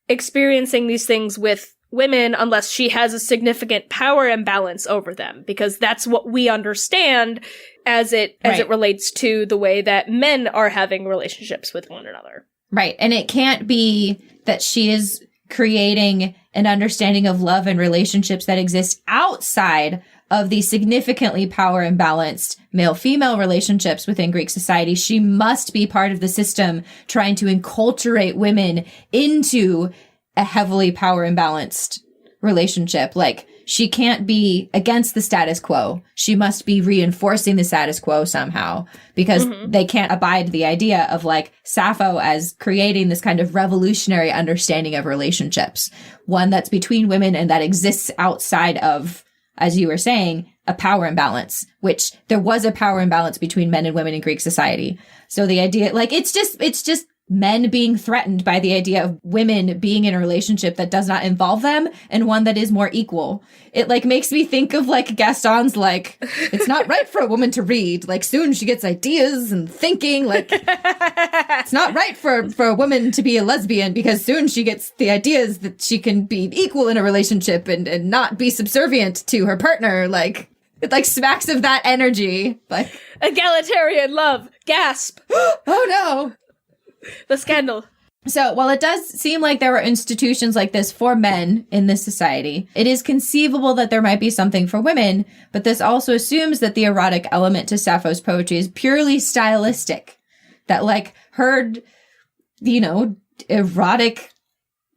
experiencing these things with women unless she has a significant power imbalance over them, because that's what we understand as it relates to the way that men are having relationships with one another. Right. And it can't be that she is creating an understanding of love and relationships that exist outside of the significantly power imbalanced male-female relationships within Greek society. She must be part of the system trying to enculturate women into a heavily power imbalanced relationship. Like, she can't be against the status quo. She must be reinforcing the status quo somehow, because they can't abide the idea of like Sappho as creating this kind of revolutionary understanding of relationships, one that's between women and that exists outside of, as you were saying, a power imbalance, which there was a power imbalance between men and women in Greek society. So the idea, like, it's just men being threatened by the idea of women being in a relationship that does not involve them and one that is more equal. It like makes me think of like Gaston's like, it's not right for a woman to read. Like soon she gets ideas and thinking, like it's not right for a woman to be a lesbian because soon she gets the ideas that she can be equal in a relationship and not be subservient to her partner. Like it like smacks of that energy. Like egalitarian love. Gasp. Oh no. The scandal. So while it does seem like there were institutions like this for men in this society, it is conceivable that there might be something for women, but this also assumes that the erotic element to Sappho's poetry is purely stylistic. That like her, you know, erotic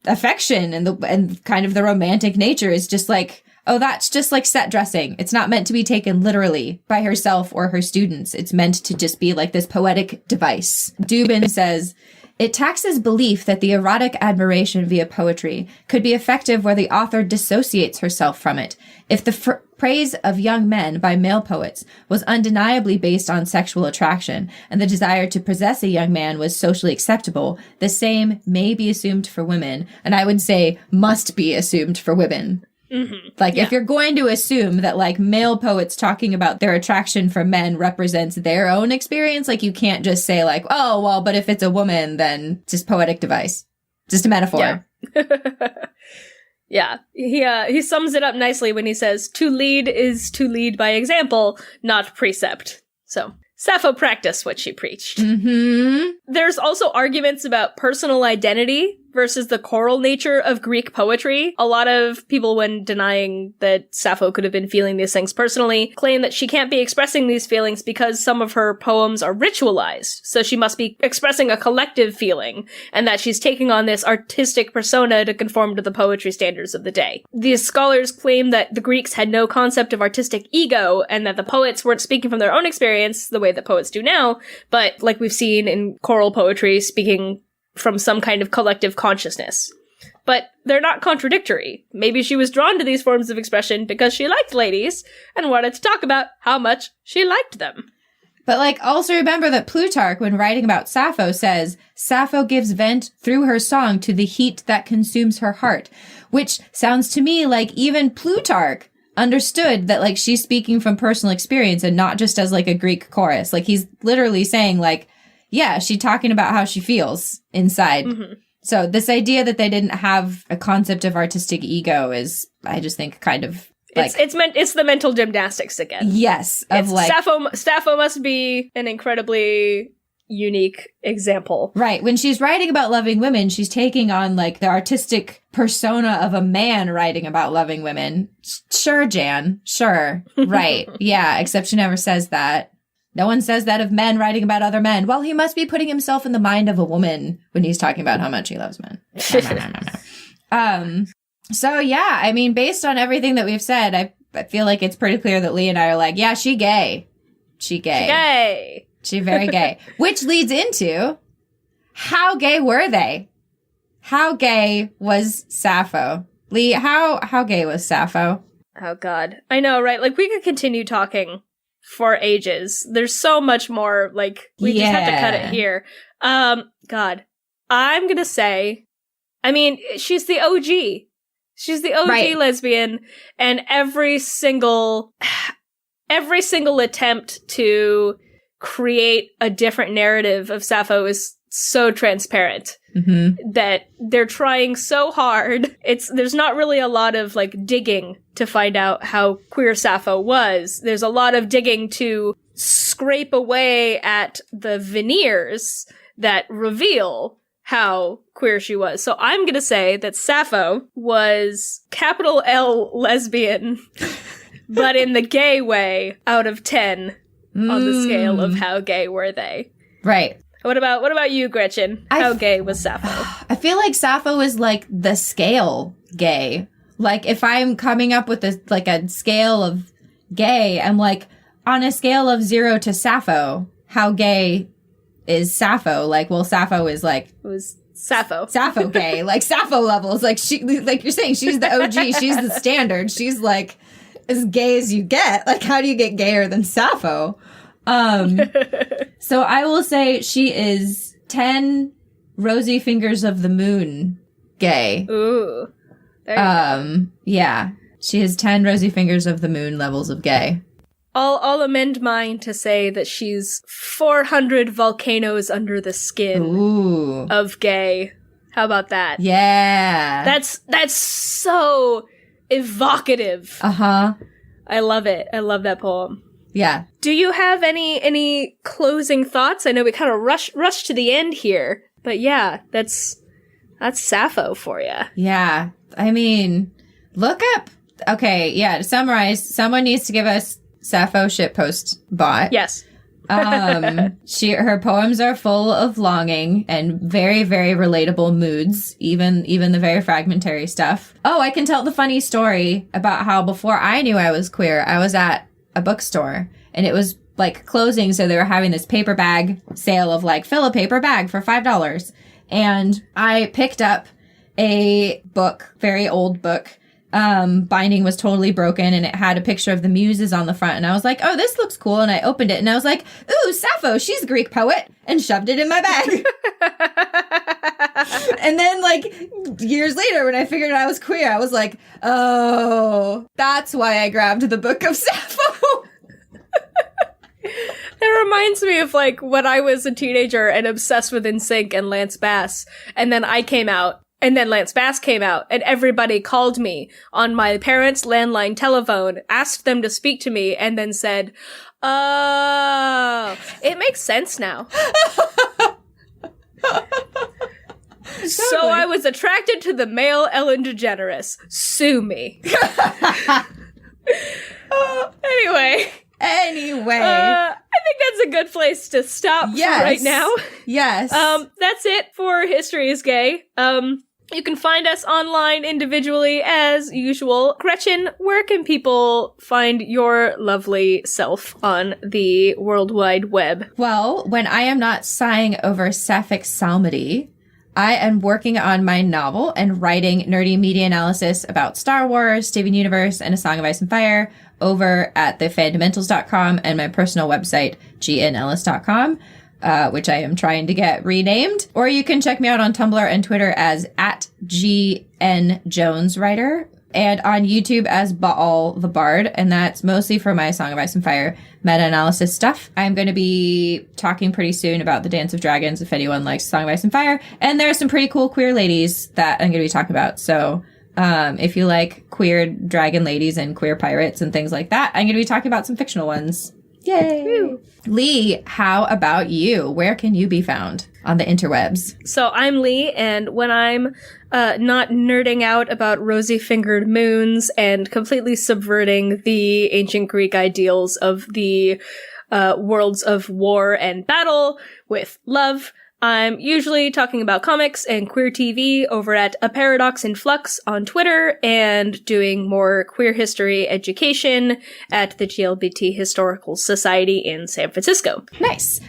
affection and kind of the romantic nature is just like, oh, that's just like set dressing. It's not meant to be taken literally by herself or her students. It's meant to just be like this poetic device. Dubin says, it taxes belief that the erotic admiration via poetry could be effective where the author dissociates herself from it. If the praise of young men by male poets was undeniably based on sexual attraction and the desire to possess a young man was socially acceptable, the same may be assumed for women, and I would say must be assumed for women. Mm-hmm. Like, if you're going to assume that, like, male poets talking about their attraction for men represents their own experience, like, you can't just say, like, oh, well, but if it's a woman, then it's just poetic device. Just a metaphor. Yeah. Yeah. He sums it up nicely when he says, to lead is to lead by example, not precept. So, Sappho practiced what she preached. Mm-hmm. There's also arguments about personal identity versus the choral nature of Greek poetry. A lot of people, when denying that Sappho could have been feeling these things personally, claim that she can't be expressing these feelings because some of her poems are ritualized. So she must be expressing a collective feeling, and that she's taking on this artistic persona to conform to the poetry standards of the day. These scholars claim that the Greeks had no concept of artistic ego, and that the poets weren't speaking from their own experience the way that poets do now, but like we've seen in choral poetry, speaking from some kind of collective consciousness. But they're not contradictory. Maybe she was drawn to these forms of expression because she liked ladies and wanted to talk about how much she liked them. But, like, also remember that Plutarch, when writing about Sappho, says, Sappho gives vent through her song to the heat that consumes her heart, which sounds to me like even Plutarch understood that, like, she's speaking from personal experience and not just as, like, a Greek chorus. Like, he's literally saying, like, yeah, she's talking about how she feels inside. Mm-hmm. So this idea that they didn't have a concept of artistic ego is, I just think, kind of like... It's the mental gymnastics again. Yes. Of like... Sappho must be an incredibly unique example. Right. When she's writing about loving women, she's taking on like the artistic persona of a man writing about loving women. Sure, Jan. Sure. Right. Yeah. Except she never says that. No one says that of men writing about other men. Well, he must be putting himself in the mind of a woman when he's talking about how much he loves men. So yeah, I mean, based on everything that we've said, I feel like it's pretty clear that Leigh and I are like, yeah, she gay. She gay. She very gay. Which leads into, how gay were they? How gay was Sappho? Leigh, how gay was Sappho? Oh God. I know, right? Like, we could continue talking for ages. There's so much more, like, we just have to cut it here. God. I'm gonna say, I mean, she's the OG. She's the OG lesbian, and every single attempt to create a different narrative of Sappho is so transparent. Mm-hmm. That they're trying so hard. There's not really a lot of like digging to find out how queer Sappho was. There's a lot of digging to scrape away at the veneers that reveal how queer she was. So I'm gonna say that Sappho was capital L lesbian, but in the gay way, out of 10 on the scale of how gay were they. Right. What about you, Gretchen? How gay was Sappho? I feel like Sappho is like the scale gay. Like, if I'm coming up with a scale of gay, I'm like, on a scale of 0 to Sappho, how gay is Sappho? Like, well, Sappho is like... It was Sappho. Sappho gay. Like, Sappho levels. Like, she, like you're saying, she's the OG. She's the standard. She's, like, as gay as you get. Like, how do you get gayer than Sappho? So I will say she is 10 rosy fingers of the moon gay. Ooh. There you go. Yeah. She has 10 rosy fingers of the moon levels of gay. I'll amend mine to say that she's 400 volcanoes under the skin of gay. How about that? Yeah. That's so evocative. Uh-huh. I love it. I love that poem. Yeah. Do you have any closing thoughts? I know we kind of rushed to the end here, but yeah, that's Sappho for you. Yeah. I mean, look up. Okay, yeah, to summarize, someone needs to give us Sappho shitpost bot. Yes. Her poems are full of longing and very, very relatable moods, even the very fragmentary stuff. Oh, I can tell the funny story about how before I knew I was queer, I was at a bookstore and it was like closing, so they were having this paper bag sale of like, fill a paper bag for $5. And I picked up a book, very old book. Binding was totally broken and it had a picture of the muses on the front. And I was like, oh, this looks cool. And I opened it and I was like, ooh, Sappho, she's a Greek poet, and shoved it in my bag. And then like years later, when I figured out I was queer, I was like, oh, that's why I grabbed the book of Sappho. It reminds me of like when I was a teenager and obsessed with NSYNC and Lance Bass. And then I came out. And then Lance Bass came out, and everybody called me on my parents' landline telephone, asked them to speak to me, and then said, oh, it makes sense now. So I was attracted to the male Ellen DeGeneres. Sue me. Anyway. I think that's a good place to stop right now. Yes. That's it for History is Gay. You can find us online individually as usual. Gretchen, where can people find your lovely self on the World Wide Web? Well, when I am not sighing over sapphic psalmody, I am working on my novel and writing nerdy media analysis about Star Wars, Steven Universe, and A Song of Ice and Fire over at thefundamentals.com and my personal website, gnellis.com. Which I am trying to get renamed. Or you can check me out on Tumblr and Twitter as @GNJonesWriter, and on YouTube as Baal the Bard, and that's mostly for my Song of Ice and Fire meta-analysis stuff. I'm going to be talking pretty soon about the Dance of Dragons if anyone likes Song of Ice and Fire, and there are some pretty cool queer ladies that I'm going to be talking about, so if you like queer dragon ladies and queer pirates and things like that, I'm going to be talking about some fictional ones. Yay! Woo. Leigh, how about you? Where can you be found on the interwebs? So I'm Leigh, and when I'm not nerding out about rosy-fingered moons and completely subverting the ancient Greek ideals of the worlds of war and battle with love, I'm usually talking about comics and queer TV over at A Paradox in Flux on Twitter, and doing more queer history education at the GLBT Historical Society in San Francisco. Nice.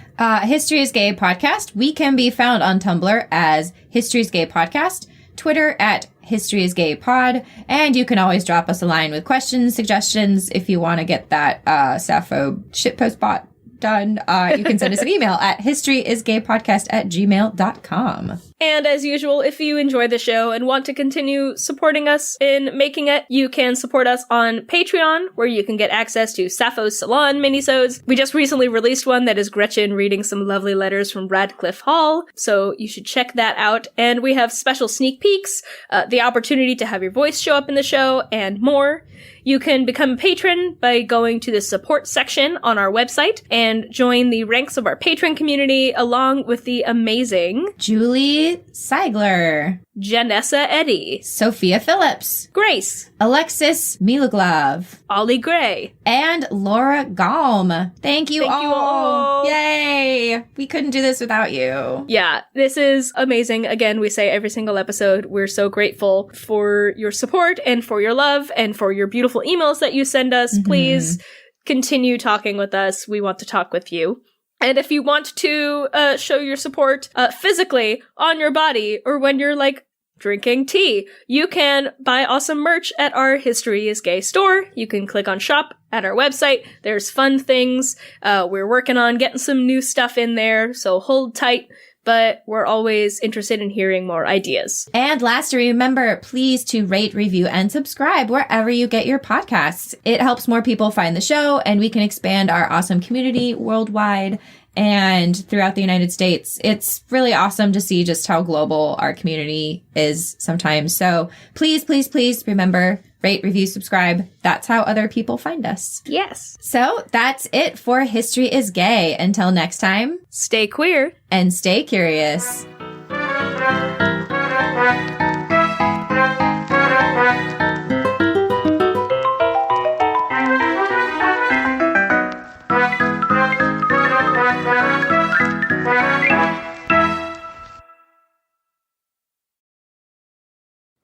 History is Gay podcast. We can be found on Tumblr as History is Gay podcast, Twitter at History is Gay pod, and you can always drop us a line with questions, suggestions if you want to get that Sappho shitpost bot done. You can send us an email at historyisgaypodcast@gmail.com. And as usual, if you enjoy the show and want to continue supporting us in making it, you can support us on Patreon, where you can get access to Sappho's Salon minisodes. We just recently released one that is Gretchen reading some lovely letters from Radcliffe Hall, so you should check that out. And we have special sneak peeks, the opportunity to have your voice show up in the show, and more. You can become a patron by going to the support section on our website and join the ranks of our patron community along with the amazing Julie, Emily Seigler, Janessa Eddy, Sophia Phillips, Grace, Alexis Miluglav, Ollie Gray, and Laura Galm. Thank you all. Yay! We couldn't do this without you. Yeah, this is amazing. Again, we say every single episode, we're so grateful for your support and for your love and for your beautiful emails that you send us. Please continue talking with us. We want to talk with you. And if you want to show your support physically on your body or when you're like drinking tea, you can buy awesome merch at our History is Gay store. You can click on shop at our website. There's fun things. We're working on getting some new stuff in there, so hold tight. But we're always interested in hearing more ideas. And lastly, remember, please to rate, review, and subscribe wherever you get your podcasts. It helps more people find the show, and we can expand our awesome community worldwide and throughout the United States. It's really awesome to see just how global our community is sometimes. So please, please, please remember, rate, review, subscribe. That's how other people find us. Yes. So that's it for History is Gay. Until next time, stay queer and stay curious.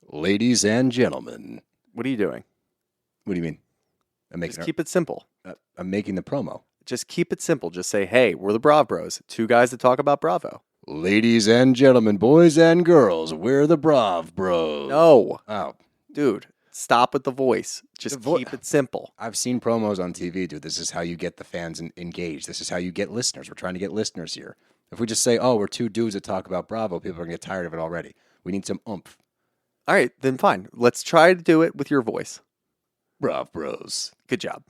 Ladies and gentlemen. What are you doing? What do you mean? Just keep it simple. I'm making the promo. Just keep it simple. Just say, hey, we're the Brav Bros. Two guys that talk about Bravo. Ladies and gentlemen, boys and girls, we're the Brav Bros. No. Oh. Dude, stop with the voice. Just keep it simple. I've seen promos on TV, dude. This is how you get the fans engaged. This is how you get listeners. We're trying to get listeners here. If we just say, oh, we're two dudes that talk about Bravo, people are going to get tired of it already. We need some oomph. All right, then fine. Let's try to do it with your voice. Brav Bros. Good job.